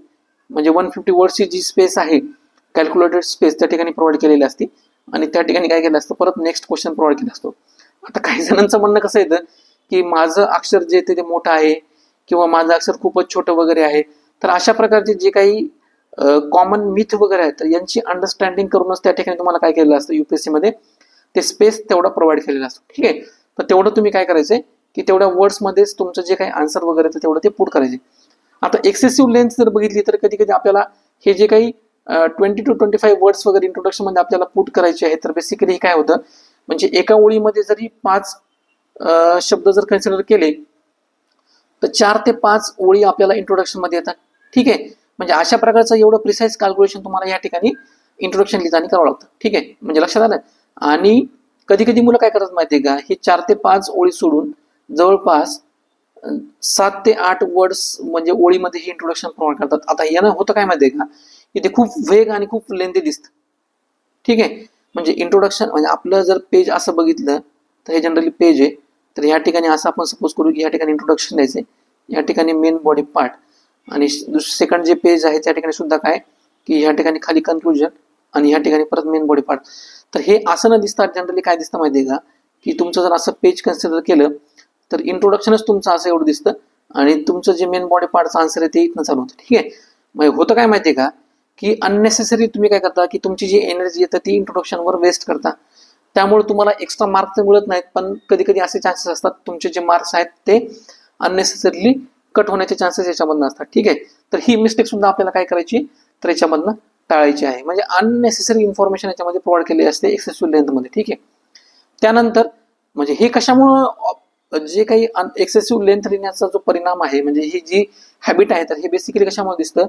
म्हणजे 150 वर्डची जी स्पेस आहे कॅल्क्युलेटेड स्पेस त्या ठिकाणी प्रोव्हाइड केलेली असते, आणि त्या ठिकाणी काय केलं असतं, परत नेक्स्ट क्वेश्चन प्रोव्हाइड केला असतो. आता काही जणांचं म्हणणं कसं येतं की माझं अक्षर जे ते मोठं आहे किंवा माझं अक्षर खूपच छोटं वगैरे आहे. तर अशा प्रकारचे जे काही कॉमन मिथ वगैरे आहेत तर यांची अंडरस्टँडिंग करूनच त्या ठिकाणी तुम्हाला काय केलेलं असतं युपीएससी मध्ये ते स्पेस तेवढा प्रोव्हाइड केलेला असतो. ठीक आहे. तर तेवढं तुम्ही काय करायचंय की तेवढ्या वर्ड्समध्येच तुमचं जे काही आन्सर वगैरे तेवढं ते पुट करायचे. आता एक्सेसिव्ह लेंथ जर बघितली तर कधी कधी आपल्याला हे जे काही 20 to 25 वर्ड्स वगैरे इंट्रोडक्शन मध्ये आपल्याला पुट करायचे आहे, तर बेसिकली काय होतं म्हणजे एका ओळीमध्ये जरी 5 शब्द जर कन्सिडर केले तर 4 ते 5 ओळी आपल्याला इंट्रोडक्शन मध्ये येतात. ठीक आहे. म्हणजे अशा प्रकारचं एवढं प्रिसाइज कॅल्क्युलेशन तुम्हाला या ठिकाणी इंट्रोडक्शन लिहिताना करावं लागतं. ठीक आहे. म्हणजे लक्षात आलं. आणि कधी कधी मुलं काय करतात माहितीये का, हे 4 ते 5 ओळी सोडून जवळपास 7 ते 8 वर्ड्स म्हणजे ओळीमध्ये हे इंट्रोडक्शन प्रोव्हाइड करतात. आता यानं होतं काय माहितीये का, की ते खूप वेग आणि खूप लेंथी दिसतं. ठीक आहे. म्हणजे इंट्रोडक्शन म्हणजे आपलं जर पेज असं बघितलं तर हे जनरली पेज आहे. तर या ठिकाणी असं आपण सपोज करू की या ठिकाणी इंट्रोडक्शन द्यायचे, या ठिकाणी मेन बॉडी पार्ट, आणि सेकंड जे पेज आहे त्या ठिकाणी सुद्धा काय की या ठिकाणी खाली कन्क्लुजन, आणि या ठिकाणी परत मेन बॉडी पार्ट. तर हे असं न दिसता जनरली काय दिसतं माहितीये का, की तुमचं जर असं पेज कन्सिडर केलं तर इंट्रोडक्शनच तुमचं असं एवढं दिसतं आणि तुमचं जे मेन बॉडी पार्टचं आन्सर आहे ते इथनं चालू होतं. ठीक आहे. मग होतं काय माहितीये का की अननेसेसरी तुम्ही काय करता की तुमची जी एनर्जी येतं ती इंट्रोडक्शनवर वेस्ट करता, त्यामुळे तुम्हाला एक्स्ट्रा मार्क्स तर मिळत नाहीत, पण कधी कधी असे चान्सेस असतात तुमचे जे मार्क्स आहेत ते अननेसेसरीली कट होण्याचे चान्सेस याच्यामधनं असतात. ठीक आहे. तर ही मिस्टेक सुद्धा आपल्याला काय करायची तर याच्यामधनं टाळायची आहे. म्हणजे अननेसेसरी इन्फॉर्मेशन याच्यामध्ये प्रोव्हाइड केली असते एक्सेसिव्ह लेंथमध्ये. ठीक आहे. त्यानंतर म्हणजे हे कशामुळं जे काही एक्सेसिव्ह लेंथ लिहिण्याचा जो परिणाम आहे म्हणजे ही जी हॅबिट आहे तर हे बेसिकली कशामुळे दिसतं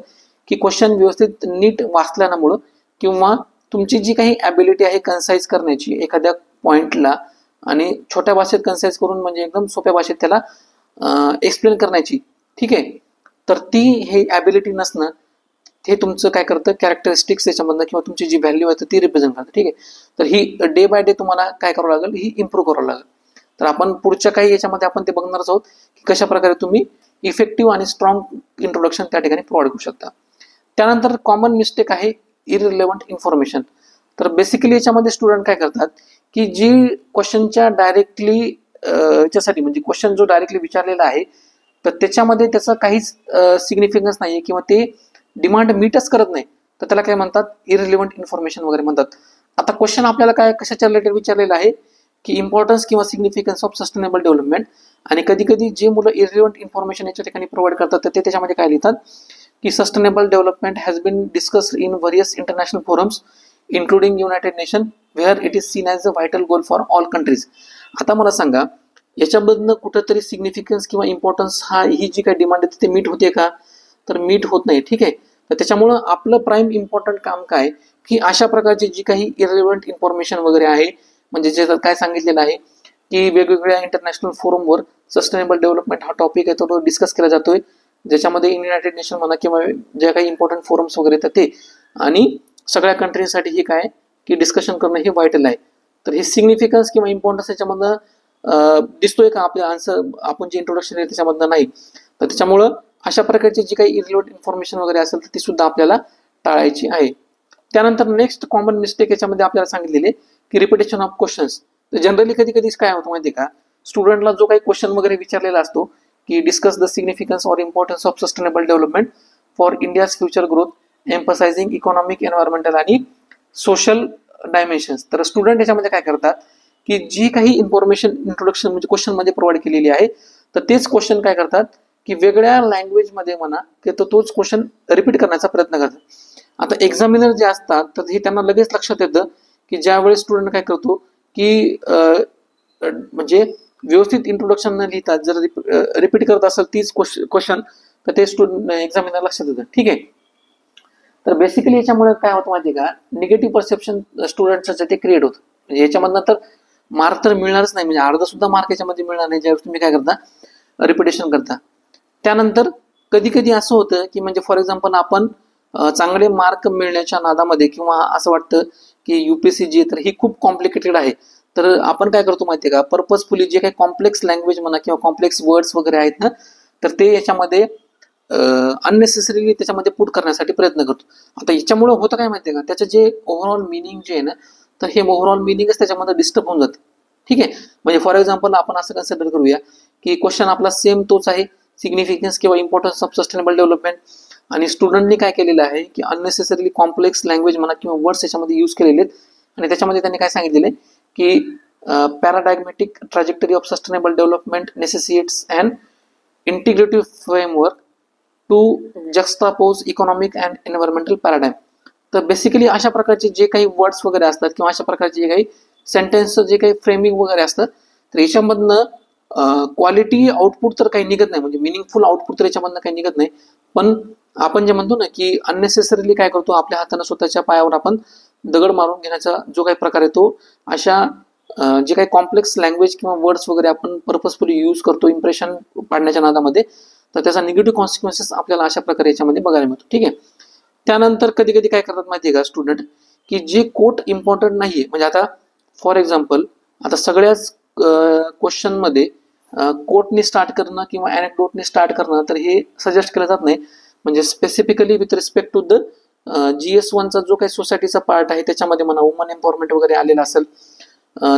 की क्वेश्चन व्यवस्थित नीट वाचल्यामुळं किंवा तुमची जी काही ॲबिलिटी आहे कन्साइज करण्याची एखाद्या पॉइंटला आणि छोट्या भाषेत कन्साइज करून म्हणजे एकदम सोप्या भाषेत त्याला एक्सप्लेन करण्याची. ठीक आहे. तर ती हे ॲबिलिटी नसणं हे तुमचं काय करतं कॅरेक्टरिस्टिक्स याच्यामधनं किंवा तुमची जी व्हॅल्यू आहे ती रिप्रेझेंट करतं. ठीक आहे. तर ही डे बाय डे तुम्हाला काय करावं लागेल, ही इम्प्रूव्ह करावं लागेल. तर आपण पुढच्या काही याच्यामध्ये आपण ते बघणारच आहोत की कशा प्रकारे तुम्ही इफेक्टिव्ह आणि स्ट्रॉंग इंट्रोडक्शन त्या ठिकाणी प्रोव्हाइड करू शकता. त्यानंतर कॉमन मिस्टेक आहे इररिलेव्हंट इन्फॉर्मेशन. तर बेसिकली याच्यामध्ये स्टुडंट काय करतात की जी क्वेश्चनच्या डायरेक्टली याच्यासाठी म्हणजे क्वेश्चन जो डायरेक्टली विचारलेला आहे तर त्याच्यामध्ये त्याचा काहीच सिग्निफिकन्स नाहीये किंवा ते डिमांड मीटच करत नाही, तर त्याला काय म्हणतात इररिलेव्हंट इन्फॉर्मेशन वगैरे म्हणतात. आता क्वेश्चन आपल्याला काय कशाच्या रिलेटेड विचारलेला आहे की इम्पॉर्टन्स किंवा सिग्निफिकन्स ऑफ सस्टेनेबल डेव्हलपमेंट, आणि कधी कधी जे मुलं इररिलेव्हंट इन्फॉर्मेशन याच्या ठिकाणी प्रोव्हाइड करतात तर ते त्याच्यामध्ये काय लिहितात की sustainable development has been discussed in various international forums including United Nation where it is seen as a vital goal for all countries. आता मला सांगा याच्यामधनं कुठंतरी सिग्निफिकन्स किंवा इम्पॉर्टन्स ही जी काही डिमांड आहे ते मीट होते का, तर मीट होत नाही. ठीक आहे. तर त्याच्यामुळं आपलं प्राईम इम्पॉर्टंट काम काय की अशा प्रकारची जी काही इररिलेव्हंट इन्फॉर्मेशन वगैरे आहे म्हणजे जे काय सांगितलेलं आहे की वेगवेगळ्या इंटरनॅशनल फोरमवर सस्टेनेबल डेव्हलपमेंट हा टॉपिक आहे तो डिस्कस केला जातोय, ज्याच्यामध्ये युनायटेड नेशन म्हणा किंवा ज्या काही इम्पॉर्टंट फोरम्स वगैरे येतात ते, आणि सगळ्या कंट्रीजसाठी हे काय की डिस्कशन करणं हे व्हायटल आहे. तर हे सिग्निफिकन्स किंवा इम्पॉर्टन्स याच्यामधनं दिसतोय का आपल्या आन्सर आपण जे इंट्रोडक्शन आहे त्याच्यामधनं नाही. तर त्याच्यामुळं अशा प्रकारची जी काही इररिलेव्हंट इन्फॉर्मेशन वगैरे असेल तर ती सुद्धा आपल्याला टाळायची आहे. त्यानंतर नेक्स्ट कॉमन मिस्टेक याच्यामध्ये आपल्याला सांगितलेले की रिपिटेशन ऑफ क्वेश्चन्स. तर जनरली कधी कधी काय होतं माहिती का, स्टुडंटला जो काही क्वेश्चन वगैरे विचारलेला असतो की discuss the significance or importance of sustainable development for India's future growth emphasising economic environmental आणि सोशल डायमेन्शन्स. तर स्टुडंट याच्यामध्ये काय करतात की जी काही इन्फॉर्मेशन इंट्रोडक्शन म्हणजे क्वेश्चन मध्ये प्रोव्हाइड केलेली आहे तर तेच क्वेश्चन काय करतात की वेगळ्या लँग्वेजमध्ये म्हणा की तोच क्वेश्चन रिपीट करण्याचा प्रयत्न करतात. आता एक्झामिनर जे असतात तर हे त्यांना लगेच लक्षात येतं की ज्यावेळेस स्टुडंट काय करतो की म्हणजे व्यवस्थित इंट्रोडक्शन न लिहिता जर रिपीट करत असेल तीच क्वेश्चन, तर ते स्टुडंट एक्झामिनर लक्षात येतं. ठीक आहे. तर बेसिकली याच्यामुळे काय होतं माहिती आहे का, निगेटिव्ह परसेप्शन स्टुडंटचं ते क्रिएट होतं. म्हणजे याच्यामधनं तर मार्क तर मिळणारच नाही, म्हणजे अर्धा सुद्धा मार्क याच्यामध्ये मिळणार नाही ज्यावेळेस तुम्ही काय करता, रिपिटेशन करता. त्यानंतर कधी कधी असं होतं की म्हणजे फॉर एक्झाम्पल आपण चांगले मार्क मिळण्याच्या नादामध्ये किंवा असं वाटतं की युपीएससी जी तर ही खूप कॉम्प्लिकेटेड आहे, तर आपण काय करतो माहितीये का, पर्पजफुली जे काही कॉम्प्लेक्स लँग्वेज म्हणा किंवा कॉम्प्लेक्स वर्ड्स वगैरे आहेत ना, तर ते याच्यामध्ये अननेसेसरीली त्याच्यामध्ये पुट करण्यासाठी प्रयत्न करतो. आता याच्यामुळे होतं काय माहितीये का, त्याचं जे ओव्हरऑल मिनिंग जे आहे ना, तर हे ओव्हरऑल मिनिंगच त्याच्यामध्ये डिस्टर्ब होऊन जाते. ठीक आहे. म्हणजे फॉर एक्झाम्पल आपण असं कन्सिडर करूया की क्वेश्चन आपला सेम तोच आहे, सिग्निफिकन्स किंवा इम्पॉर्टन्स ऑफ सस्टेनेबल डेव्हलपमेंट, आणि स्टुडंटनी काय केलेलं आहे की अननेसेसरीली कॉम्प्लेक्स लँग्वेज म्हणा किंवा वर्ड्स याच्यामध्ये यूज केलेले आहेत. आणि त्याच्यामध्ये त्यांनी काय सांगितलेलं आहे की paradigmatic trajectory of sustainable development necessitates and integrative framework to juxtapose economic and environmental paradigm. तर बेसिकली अशा प्रकारचे जे काही वर्ड्स वगैरे असतात किंवा अशा प्रकारचे जे काही सेंटेन्सचं जे काही फ्रेमिंग वगैरे असतं, तर याच्यामधनं क्वालिटी आउटपुट तर काही निघत नाही, म्हणजे मिनिंगफुल आउटपुट तर याच्यामधनं काही निघत नाही. पण आपण जे म्हणतो ना की अननेसेसरीली काय करतो, आपल्या हाताने स्वतःच्या पायावर आपण दगड मारून घेण्याचा जो काही प्रकार आहे तो अशा जे काही कॉम्प्लेक्स लँग्वेज किंवा वर्ड्स वगैरे आपण पर्पजफुली यूज करतो इम्प्रेशन पाडण्याच्या नादामध्ये, तर त्याचा निगेटिव्ह कॉन्सिक्वेन्सेस आपल्याला अशा प्रकारे याच्यामध्ये बघायला मिळतो. ठीक आहे. त्यानंतर कधी कधी काय करतात माहिती आहे का स्टुडंट, की जे कोट इम्पॉर्टंट नाहीये, म्हणजे आता फॉर एक्झाम्पल आता सगळ्याच क्वेश्चनमध्ये कोटनी स्टार्ट करणं किंवा अनेक्डोटनी स्टार्ट करणं तर हे सजेस्ट केलं जात नाही. म्हणजे specifically with respect to the GS1चा जो काही सोसायटीचा पार्ट आहे त्याच्यामध्ये म्हणा वुमन एम्पॉवरमेंट वगैरे आलेला असेल,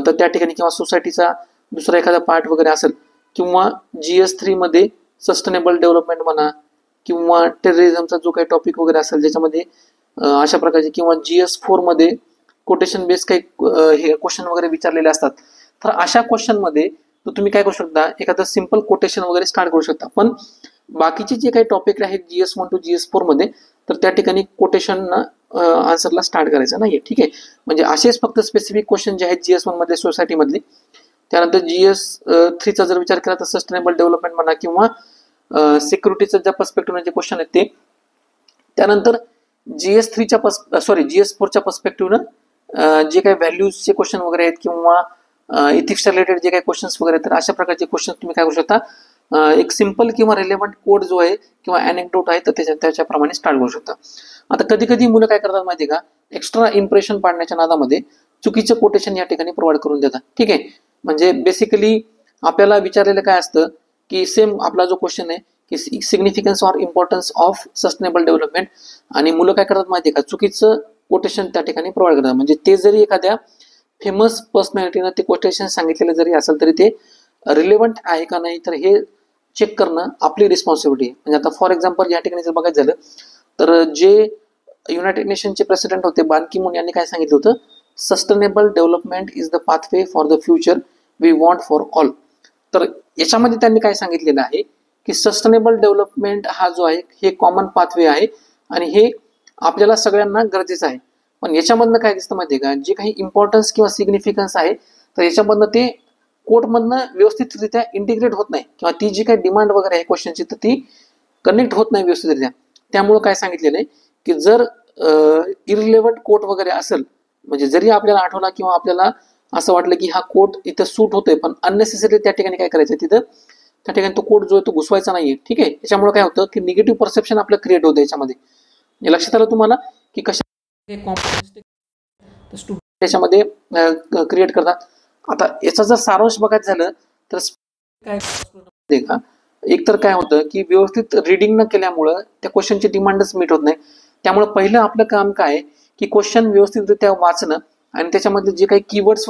तर त्या ठिकाणी किंवा सोसायटीचा दुसरा एखादा पार्ट वगैरे असेल, किंवा GS3 मध्ये सस्टेनेबल डेव्हलपमेंट म्हणा किंवा टेररिझमचा जो काही टॉपिक वगैरे असेल ज्याच्यामध्ये अशा प्रकारचे, किंवा GS4 मध्ये कोटेशन बेस काही हे क्वेश्चन वगैरे विचारलेले असतात, तर अशा क्वेश्चनमध्ये तुम्ही काय करू शकता, एखादं सिम्पल कोटेशन वगैरे स्टार्ट करू शकता. पण बाकीचे जे काही टॉपिक आहेत GS1 टू GS4 मध्ये, तर त्या ठिकाणी कोटेशन आन्सरला स्टार्ट करायचं नाहीये. ठीक आहे. म्हणजे असेच फक्त स्पेसिफिक क्वेश्चन जे आहेत GS1 मध्ये सोसायटी मधले. त्यानंतर GS3चा जर विचार केला तर सस्टेनेबल डेव्हलपमेंट म्हणा किंवा सिक्युरिटीचं ज्या पर्स्पेक्टिव्हने जे क्वेश्चन आहेत ते. त्यानंतर GS4च्या पर्स्पेक्टिव्हनं जे काही व्हॅल्यूजचे क्वेश्चन वगैरे आहेत किंवा इथिक्स रिलेटेड जे काही क्वेश्चन्स वगैरे आहेत, तर अशा प्रकारचे क्वेश्चन तुम्ही काय करू शकता, एक सिंपल किंवा रिलेव्हंट कोड जो आहे किंवा अनेक्डोट आहे तर त्याच्याप्रमाणे स्टार्ट करू शकता. आता कधी कधी मुलं काय करतात माहिती का, एक्स्ट्रा इम्प्रेशन पाडण्याच्या नादामध्ये चुकीचं कोटेशन या ठिकाणी प्रोव्हाइड करून देतात. ठीक आहे. म्हणजे बेसिकली आपल्याला विचारलेलं काय असतं की सेम आपला जो क्वेश्चन आहे की significance or importance of sustainable development, आणि मुलं काय करतात माहिती का, चुकीचं कोटेशन त्या ठिकाणी प्रोव्हाइड करतात. म्हणजे ते जरी एखाद्या फेमस पर्सनॅलिटीनं ते कोटेशन सांगितलेलं जरी असेल तरी ते रिलेव्हंट आहे का नाही, तर हे चेक करणं आपली रिस्पॉन्सिबिलिटी आहे. म्हणजे आता फॉर एक्झाम्पल या ठिकाणी जर बघायचं झालं तर जे युनायटेड नेशनचे प्रेसिडेंट होते बान की मून यांनी काय सांगितलं होतं, sustainable development is the pathway for the future we want for all. तर याच्यामध्ये त्यांनी काय सांगितलेलं आहे की सस्टेनेबल डेव्हलपमेंट हा जो आहे हे कॉमन पाथवे आहे आणि हे आपल्याला सगळ्यांना गरजेचं आहे. पण याच्यामधनं काय दिसतं माहितीये का, जे काही इम्पॉर्टन्स किंवा सिग्निफिकन्स आहे तर याच्यामधनं ते कोर्टमधनं व्यवस्थितरित्या इंटिग्रेट होत नाही, किंवा ती जी काही डिमांड वगैरे आहे क्वेश्चनची तर ती कनेक्ट होत नाही व्यवस्थितरित्या. त्यामुळे काय सांगितलेलं आहे की जर इरिलेव्हंट कोट वगैरे असेल, म्हणजे जरी आपल्याला आठवला किंवा आपल्याला असं वाटलं की हा कोट इथं सूट होतोय, पण अननेसेसरी त्या ठिकाणी काय करायचं, तिथं त्या ठिकाणी तो कोट जो आहे तो घुसवायचा नाहीये. ठीक आहे. याच्यामुळे काय होतं की निगेटिव्ह परसेप्शन आपलं क्रिएट होतं याच्यामध्ये. लक्षात आलं तुम्हाला की कशा स्टुडंट त्याच्यामध्ये क्रिएट करतात. आता याचा जर सारांश बघायचं झालं तर काय का, एक तर काय होतं की व्यवस्थित रिडिंग न केल्यामुळं त्या क्वेश्चनची डिमांडच मीट होत नाही. त्यामुळे पहिलं आपलं काम काय की क्वेश्चन व्यवस्थितरित्या वाचणं आणि त्याच्यामध्ये जे काही कीवर्ड्स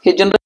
हे जनरल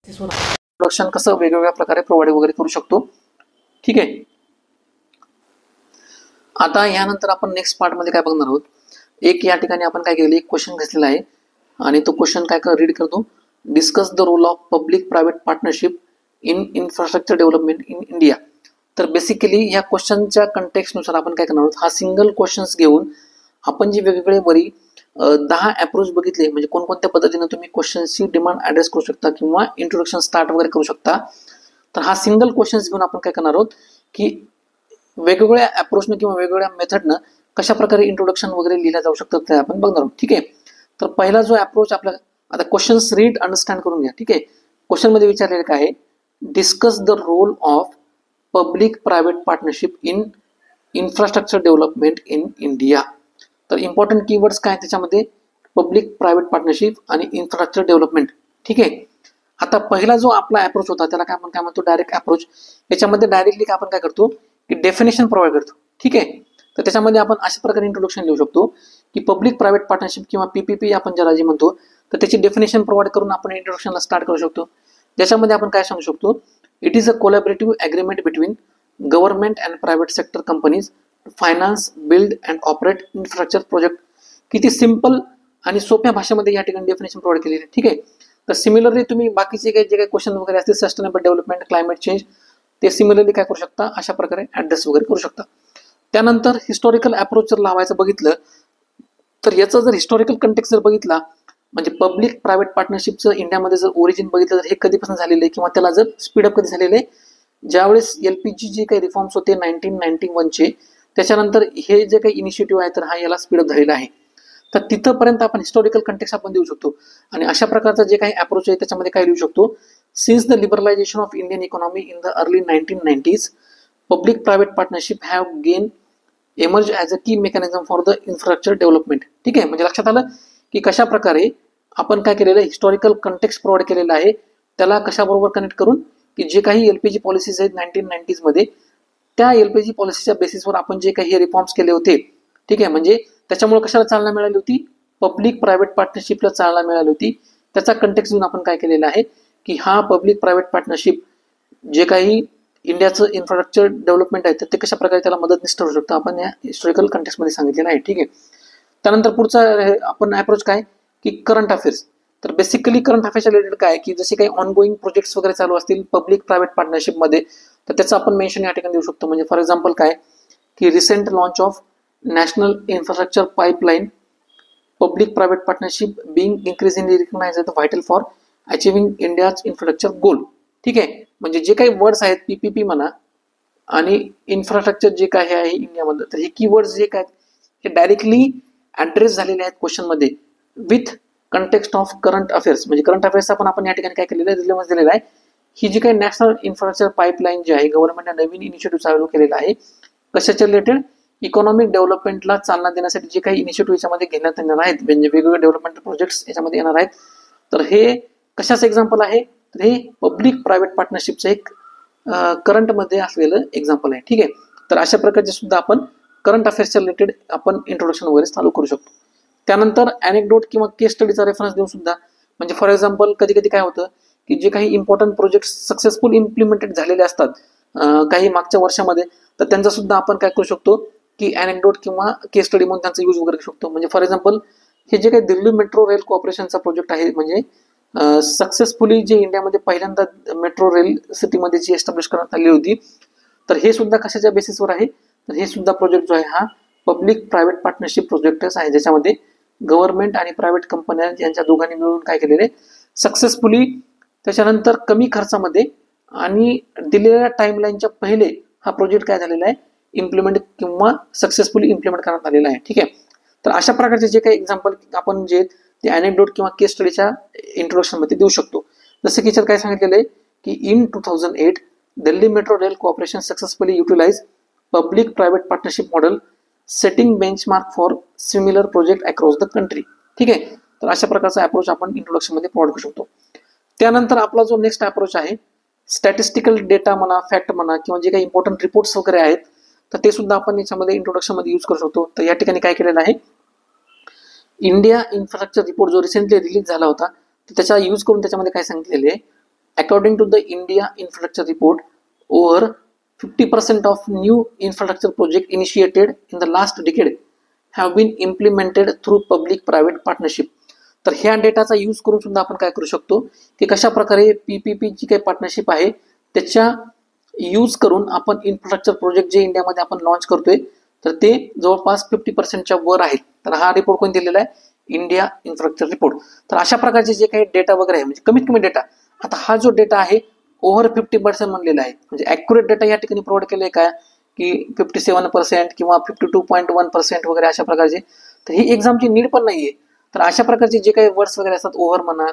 इंट्रोडक्शन कसं वेगवेगळ्या प्रकारे प्रोव्हाइड वगैरे करू शकतो. ठीक आहे. आता यानंतर आपण नेक्स्ट पार्ट मध्ये काय बघणार आहोत. एक या ठिकाणी आपण काय केलेलं एक क्वेश्चन घेतलेला आहे आणि तो क्वेश्चन काय रीड करतो. Discuss the role of public private partnership in infrastructure development in India. तर बेसिकली ह्या क्वेश्चनच्या कंटेक्स्टनुसार आपण काय करणार आहोत. हा सिंगल क्वेश्चन्स घेऊन आपण जे वेगवेगळे बरी 10 अप्रोच बघितले म्हणजे कोणकोणत्या पद्धतीने तुम्ही क्वेश्चनची डिमांड ॲड्रेस करू शकता किंवा इंट्रोडक्शन स्टार्ट वगैरे करू शकता. तर हा सिंगल क्वेश्चन्स घेऊन आपण काय करणार आहोत की वेगवेगळ्या अप्रोचनं किंवा वेगवेगळ्या मेथडनं कशा प्रकारे इंट्रोडक्शन वगैरे लिहिलं जाऊ शकतं ते आपण बघणार आहोत. ठीक आहे. तर पहिला जो अप्रोच आपला आता क्वेश्चन्स रीड अंडरस्टँड करून घ्या. ठीक आहे. क्वेश्चन मध्ये विचारलेलं काय आहे. Discuss the role of public private partnership in infrastructure development in India. तर इम्पॉर्टंट कीवर्ड्स काय त्याच्यामध्ये पब्लिक प्रायव्हेट पार्टनरशिप आणि इन्फ्रास्ट्रक्चर डेव्हलपमेंट. ठीक आहे. आता पहिला जो आपला अप्रोच होता त्याला काय आपण काय म्हणतो डायरेक्ट अप्रोच. याच्यामध्ये डायरेक्टली आपण काय करतो की डेफिनेशन प्रोव्हाइड करतो. ठीक आहे. तर त्याच्यामध्ये आपण अशा प्रकारे इंट्रोडक्शन लिहू शकतो की पब्लिक प्रायव्हेट पार्टनरशिप किंवा पीपीपी आपण ज्याला जे म्हणतो तर त्याची डेफिनेशन प्रोव्हाइड करून आपण इंट्रोडक्शनला स्टार्ट करू शकतो. ज्याच्यामध्ये आपण काय सांगू शकतो. It is a collaborative agreement between government and private sector companies finance build and operate infrastructure project. किती सिंपल आणि सोप्या भाषेमध्ये या ठिकाणी डेफिनेशन प्रोव्हाइड केलेली आहे. ठीक आहे. तर सिमिलरली तुम्ही बाकीचे काही जे काही क्वेश्चन वगैरे असतील सस्टेनेबल डेव्हलपमेंट क्लायमेट चेंज ते सिमिलरली काय करू शकता अशा प्रकारे ॲड्रेस वगैरे करू शकता. त्यानंतर हिस्टॉरिकल अप्रोच जर लावायचं बघितलं तर याचं जर हिस्टॉरिकल कंटेक्स्ट जर बघितला म्हणजे पब्लिक प्रायव्हेट पार्टनरशिपचं इंडियामध्ये जर ओरिजिन बघितलं तर हे कधीपासून झालेलं आहे किंवा त्याला जर स्पीडअप कधी झालेलं आहे. ज्यावेळेस LPG जे काही रिफॉर्म्स होते 1991चे त्याच्यानंतर हे जे काही इनिशिएटिव्ह आहे तर हा याला स्पीडअप झालेला आहे. तर तिथंपर्यंत आपण हिस्टॉरिकल कंटेक्स्ट आपण देऊ शकतो आणि अशा प्रकारचा जे काही अप्रोच आहे त्याच्यामध्ये काय लिहू शकतो. Since the liberalisation of Indian economy in the early 1990s public private partnership have gain emerge as a key mechanism for the infrastructure development. ठीक आहे. म्हणजे लक्षात आलं की कशा प्रकारे आपण काय केलेलं आहे हिस्टॉरिकल कंटेक्स्ट प्रोव्हाइड केलेलं आहे. त्याला कशाबरोबर कनेक्ट करून की जे काही LPG पॉलिसीज आहेत 1990s मध्ये त्या LPG पॉलिसीच्या बेसिसवर आपण जे काही रिफॉर्म्स केले होते. ठीक आहे. म्हणजे त्याच्यामुळे कशाला चालना मिळाली होती पब्लिक प्रायव्हेट पार्टनरशिपला चालना मिळाली होती. त्याचा कंटेक्स्ट घेऊन आपण काय केलेलं आहे की हा पब्लिक प्रायव्हेट पार्टनरशिप जे काही इंडियाचं इन्फ्रास्ट्रक्चर डेव्हलपमेंट आहे तर ते कशा प्रकारे त्याला मदतनीस ठरू शकतं आपण या हिस्टॉरिकल कंटेक्स्टमध्ये सांगितलेलं आहे. ठीक आहे. त्यानंतर पुढचा आपण अप्रोच काय की करंट अफेअर्स. तर बेसिकली करंट अफेअर्सच्या रिलेटेड काय की जसे काही ऑनगोईंग प्रोजेक्ट्स वगैरे चालू असतील पब्लिक प्रायव्हेट पार्टनरशिपमध्ये, तर त्याचं आपण मेन्शन या ठिकाणी देऊ शकतो. म्हणजे फॉर एक्झाम्पल काय की recent launch of national infrastructure pipeline public private partnership being increasingly recognise the vital for achieving India's infrastructure goal. ठीक आहे, म्हणजे जे काही वर्ड्स आहेत पीपीपी म्हणा आणि इन्फ्रास्ट्रक्चर जे काही आहे इंडियामध्ये, तर हे कीवर्ड्स जे काय हे डायरेक्टली ऍड्रेस झालेले आहेत क्वेश्चनमध्ये with context of current affairs. म्हणजे करंट अफेअर्सचा पण आपण या ठिकाणी काय केलेलं आहे, रिलेव्हन्स दिलेला आहे. ही जी काही नॅशनल इन्फ्रास्ट्रक्चर पाईपलाईन जी आहे गव्हर्नमेंटने नवीन इनिशिएटिव्ह चालू केलेला आहे, कशाच्या रिलेटेड इकॉनॉमिक डेव्हलपमेंटला चालना देण्यासाठी जे काही इनिशिएटिव्ह याच्यामध्ये घेण्यात येणार आहेत, म्हणजे वेगवेगळे डेव्हलपमेंट प्रोजेक्ट्स याच्यामध्ये येणार आहेत. तर हे कशाचं एक्झाम्पल आहे, तर हे पब्लिक प्रायव्हेट पार्टनरशिपचं एक करंटमध्ये असलेलं एक्झाम्पल आहे. ठीक आहे, तर अशा प्रकारचे सुद्धा आपण करंट अफेअर्सच्या रिलेटेड आपण इंट्रोडक्शन वगैरे चालू करू शकतो. त्यानंतर अनेक्डोट किंवा केस स्टडीचा रेफरन्स देऊन सुद्धा, म्हणजे फॉर एक्झाम्पल कधी कधी काय होतं की जे काही इम्पॉर्टंट प्रोजेक्ट सक्सेसफुल इम्प्लिमेंटेड झालेले असतात काही मागच्या वर्षामध्ये, तर त्यांचा सुद्धा आपण काय करू शकतो की अनेक्डोट किंवा केस स्टडी म्हणून त्यांचा यूज वगैरे करू शकतो. म्हणजे फॉर एक्झाम्पल हे जे काही दिल्ली मेट्रो रेल कॉर्पोरेशनचा प्रोजेक्ट आहे, म्हणजे सक्सेसफुली जे इंडियामध्ये पहिल्यांदा मेट्रो रेल सिटीमध्ये जी एस्टॅब्लिश करण्यात आली होती, तर हे सुद्धा कशाच्या बेसिसवर आहे, तर हे सुद्धा प्रोजेक्ट जो आहे हा पब्लिक प्रायव्हेट पार्टनरशिप प्रोजेक्टच आहे, ज्याच्यामध्ये गव्हर्नमेंट आणि प्रायव्हेट कंपन्या यांच्या दोघांनी मिळून काय केलेले सक्सेसफुली त्याच्यानंतर कमी खर्चामध्ये आणि दिलेल्या टाइमलाईनच्या पहिले हा प्रोजेक्ट काय झालेला आहे इम्प्लिमेंट किंवा सक्सेसफुली इम्प्लिमेंट करण्यात आलेला आहे. ठीक आहे, तर अशा प्रकारचे जे काही एक्झाम्पल आपण जे ते अनेक्डोट किंवा केस स्टडीच्या इंट्रोडक्शन मध्ये देऊ शकतो. जसं की याच्यात काय सांगितलेलं आहे की in 2008 Delhi metro rail corporation successfully utilize public private partnership model setting benchmark for similar project across the country. ठीक आहे, तर अशा प्रकारचा अप्रोच आपण इंट्रोडक्शन मध्ये प्रोव्हाइड करू शकतो. त्यानंतर आपला जो नेक्स्ट अप्रोच आहे स्टॅटिस्टिकल डेटा म्हणा, फॅक्ट म्हणा किंवा जे काही इम्पॉर्टंट रिपोर्ट्स वगैरे आहेत, तर ते सुद्धा आपण याच्यामध्ये इंट्रोडक्शन मध्ये यूज करू शकतो. तर या ठिकाणी काय केलेलं आहे, इंडिया इन्फ्रास्ट्रक्चर रिपोर्ट जो रिसेंटली रिलीज झाला होता, तर त्याचा यूज करून त्याच्यामध्ये काय सांगितलेले आहे, according to the India infrastructure report over 50% of new infrastructure project initiated in the last decade have been implemented through public private partnership. तर ह्या डेटाचा यूज करून सुद्धा आपण काय करू शकतो की कशा प्रकारे पीपीपी जी काही पार्टनरशिप आहे त्याच्या यूज करून आपण इन्फ्रास्ट्रक्चर प्रोजेक्ट जे इंडियामध्ये आपण लॉन्च करतोय, तर ते जवळपास 50%च्या वर आहेत. तर हा रिपोर्ट कोण दिलेला आहे, इंडिया इन्फ्रास्ट्रक्चर रिपोर्ट. तर अशा प्रकारचे जे काही डेटा वगैरे आहे, म्हणजे कमीत कमी डेटा, आता हा जो डेटा आहे ओव्हर 50% म्हणलेला आहे, म्हणजे ॲक्युरेट डेटा या ठिकाणी प्रोव्हाइड केले काय की 57% किंवा 52.1% वगैरे अशा प्रकारचे. तर ही एक्झामची नीड पण नाहीये. तर अशा प्रकारचे जे काही वर्ड्स वगैरे असतात ओव्हर म्हणा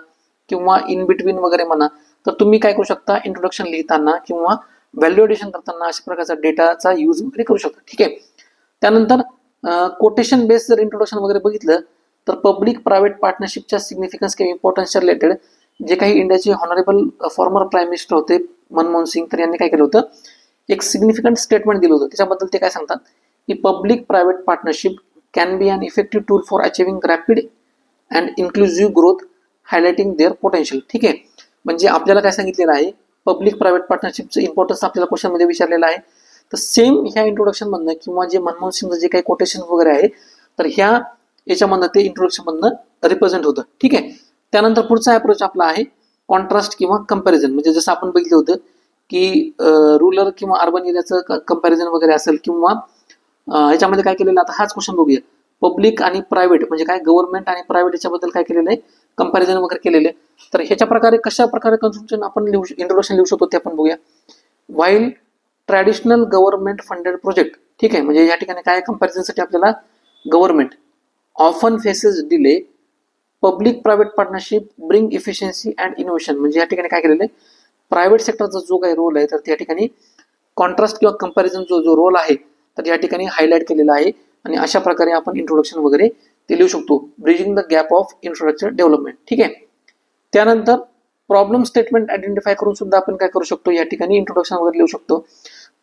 किंवा इन बिटवीन वगैरे म्हणा, तर तुम्ही काय करू शकता इंट्रोडक्शन लिहिताना किंवा व्हॅल्युएशन करताना अशा प्रकारचा डेटाचा यूज वगैरे करू शकता. ठीक आहे, त्यानंतर कोटेशन बेस्ड जर इंट्रोडक्शन वगैरे बघितलं तर पब्लिक प्रायव्हेट पार्टनरशिपच्या सिग्निफिकन्स किंवा इम्पॉर्टन्सच्या रिलेटेड जे काही इंडियाचे हॉनरेबल फॉर्मर प्राईम मिनिस्टर होते मनमोहन सिंग, तर यांनी काय केलं होतं एक सिग्निफिकंट स्टेटमेंट दिलं होतं. त्याच्याबद्दल ते काय सांगतात की public private partnership can be an effective tool for achieving rapid and inclusive growth highlighting their potential. ठीक आहे, म्हणजे आपल्याला काय सांगितलेलं आहे पब्लिक प्रायव्हेट पार्टनरशिपचं इम्पॉर्टन्स आपल्याला क्वेश्चनमध्ये विचारलेलं आहे. तर सेम ह्या इंट्रोडक्शन मधनं किंवा जे मनमोहन सिंगचं जे काही कोटेशन वगैरे आहे, तर ह्या याच्यामधनं ते इंट्रोडक्शन मधनं रिप्रेझेंट होतं. ठीक आहे, त्यानंतर पुढचा अप्रोच आपला आहे कॉन्ट्रास्ट किंवा कंपॅरिझन. म्हणजे जसं आपण बघितलं होतं की रुरल किंवा अर्बन एरियाचं कंपॅरिझन वगैरे असेल किंवा याच्यामध्ये काय केलेलं, आता हाच क्वेश्चन बघूया, पब्लिक आणि प्रायव्हेट म्हणजे काय गव्हर्नमेंट आणि प्रायव्हेट याच्याबद्दल काय केलेलं आहे कंपॅरिझन वगैरे केलेले. तर ह्याच्या प्रकारे कशा प्रकारे कन्स्ट्रक्शन आपण इंट्रोडक्शन लिहू शकतो ते आपण बघूया. While traditional government funded project. ठीक आहे, म्हणजे या ठिकाणी काय कंपॅरिझनसाठी आपल्याला government often faces delay public private partnership bring efficiency and innovation. म्हणजे या ठिकाणी काय केलेलं आहे प्रायव्हेट सेक्टरचा जो काही रोल आहे, तर त्या ठिकाणी कॉन्ट्रास्ट किंवा कंपॅरिझन जो रोल आहे, तर या ठिकाणी हायलाइट केलेला आहे. आणि अशा प्रकारे आपण इंट्रोडक्शन वगैरे ते लिहू शकतो, bridging the gap of infrastructure development. ठीक आहे, त्यानंतर प्रॉब्लेम स्टेटमेंट आयडेंटिफाय करून सुद्धा आपण काय करू शकतो या ठिकाणी इंट्रोडक्शन वगैरे लिहू शकतो.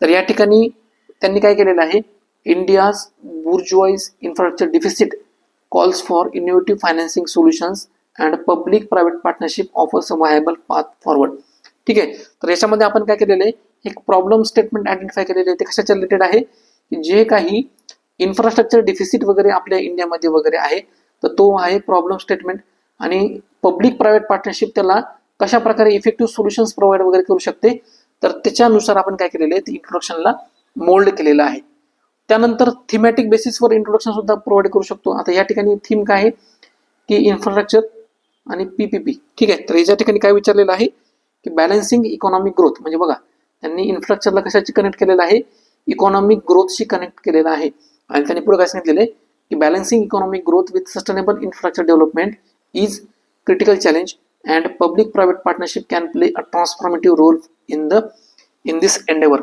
तर या ठिकाणी त्यांनी काय केलेलं आहे, India's bourgeoisie infrastructure deficit calls for innovative financing solutions and public private partnership offers a viable path forward. ठीक आहे, तर याच्यामध्ये आपण काय केलेलं आहे एक प्रॉब्लेम स्टेटमेंट आयडेंटिफाय केलेले आहे. ते कशाच्या रिलेटेड आहे की जे काही इन्फ्रास्ट्रक्चर डिफिसिट वगैरे आपल्या इंडियामध्ये वगैरे आहे, तर तो आहे प्रॉब्लेम स्टेटमेंट. आणि पब्लिक प्रायव्हेट पार्टनरशिप त्याला कशा प्रकारे इफेक्टिव्ह सोल्युशन्स प्रोव्हाइड वगैरे करू शकते, तर त्याच्यानुसार आपण काय केलेलं आहे, इंट्रोडक्शनला मोल्ड केलेलं आहे. त्यानंतर थीमॅटिक बेसिसवर इंट्रोडक्शन सुद्धा प्रोव्हाइड करू शकतो. आता या ठिकाणी थीम काय आहे की इन्फ्रास्ट्रक्चर आणि पीपीपी. ठीक आहे, तर याच्या ठिकाणी काय विचारलेलं आहे की बॅलन्सिंग इकॉनॉमिक ग्रोथ, म्हणजे बघा त्यांनी इन्फ्रास्ट्रक्चरला कशाची कनेक्ट केलेलं आहे, इकॉनॉमिक ग्रोथशी कनेक्ट केलेलं आहे. आणि त्यांनी पुढे काय सांगितलेलं आहे की balancing economic growth with sustainable infrastructure development is critical challenge and public private partnership can play a transformative role in this endeavour.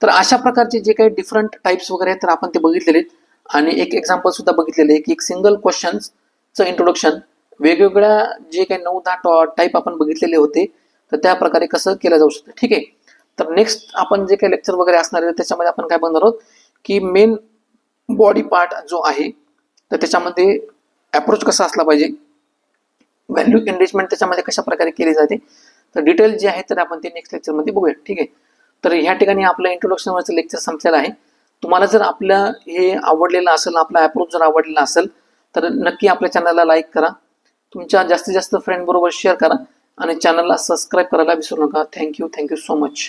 तर अशा प्रकारचे जे काही डिफरंट टाइप्स वगैरे आहेत तर आपण ते बघितलेले आहेत. आणि एक एक्झाम्पल सुद्धा बघितलेले आहे की एक सिंगल क्वेश्चनचं इंट्रोडक्शन वेगवेगळ्या जे काही 9-10 टाईप आपण बघितलेले होते, तर त्या प्रकारे कसं केलं जाऊ शकतं. ठीक आहे, तर नेक्स्ट आपण जे काही लेक्चर वगैरे असणार आहे त्याच्यामध्ये आपण काय बघणार आहोत की मेन बॉडी पार्ट जो आहे तर त्याच्यामध्ये अप्रोच कसा असला पाहिजे, व्हॅल्यू एंगेजमेंट त्याच्यामध्ये कशा प्रकारे केली जाते, तर डिटेल जे आहे तर आपण ते नेक्स्ट लेक्चरमध्ये बघूया. ठीक आहे, तर ह्या ठिकाणी आपलं इंट्रोडक्शनवरचं लेक्चर संपलेलं आहे. तुम्हाला जर आपलं हे आवडलेलं असेल, आपला अप्रोच जर आवडलेला असेल तर नक्की आपल्या चॅनलला लाईक करा, तुमच्या जास्तीत जास्त फ्रेंड बरोबर शेअर करा आणि चॅनलला सबस्क्राईब करायला विसरू नका. Thank you so much.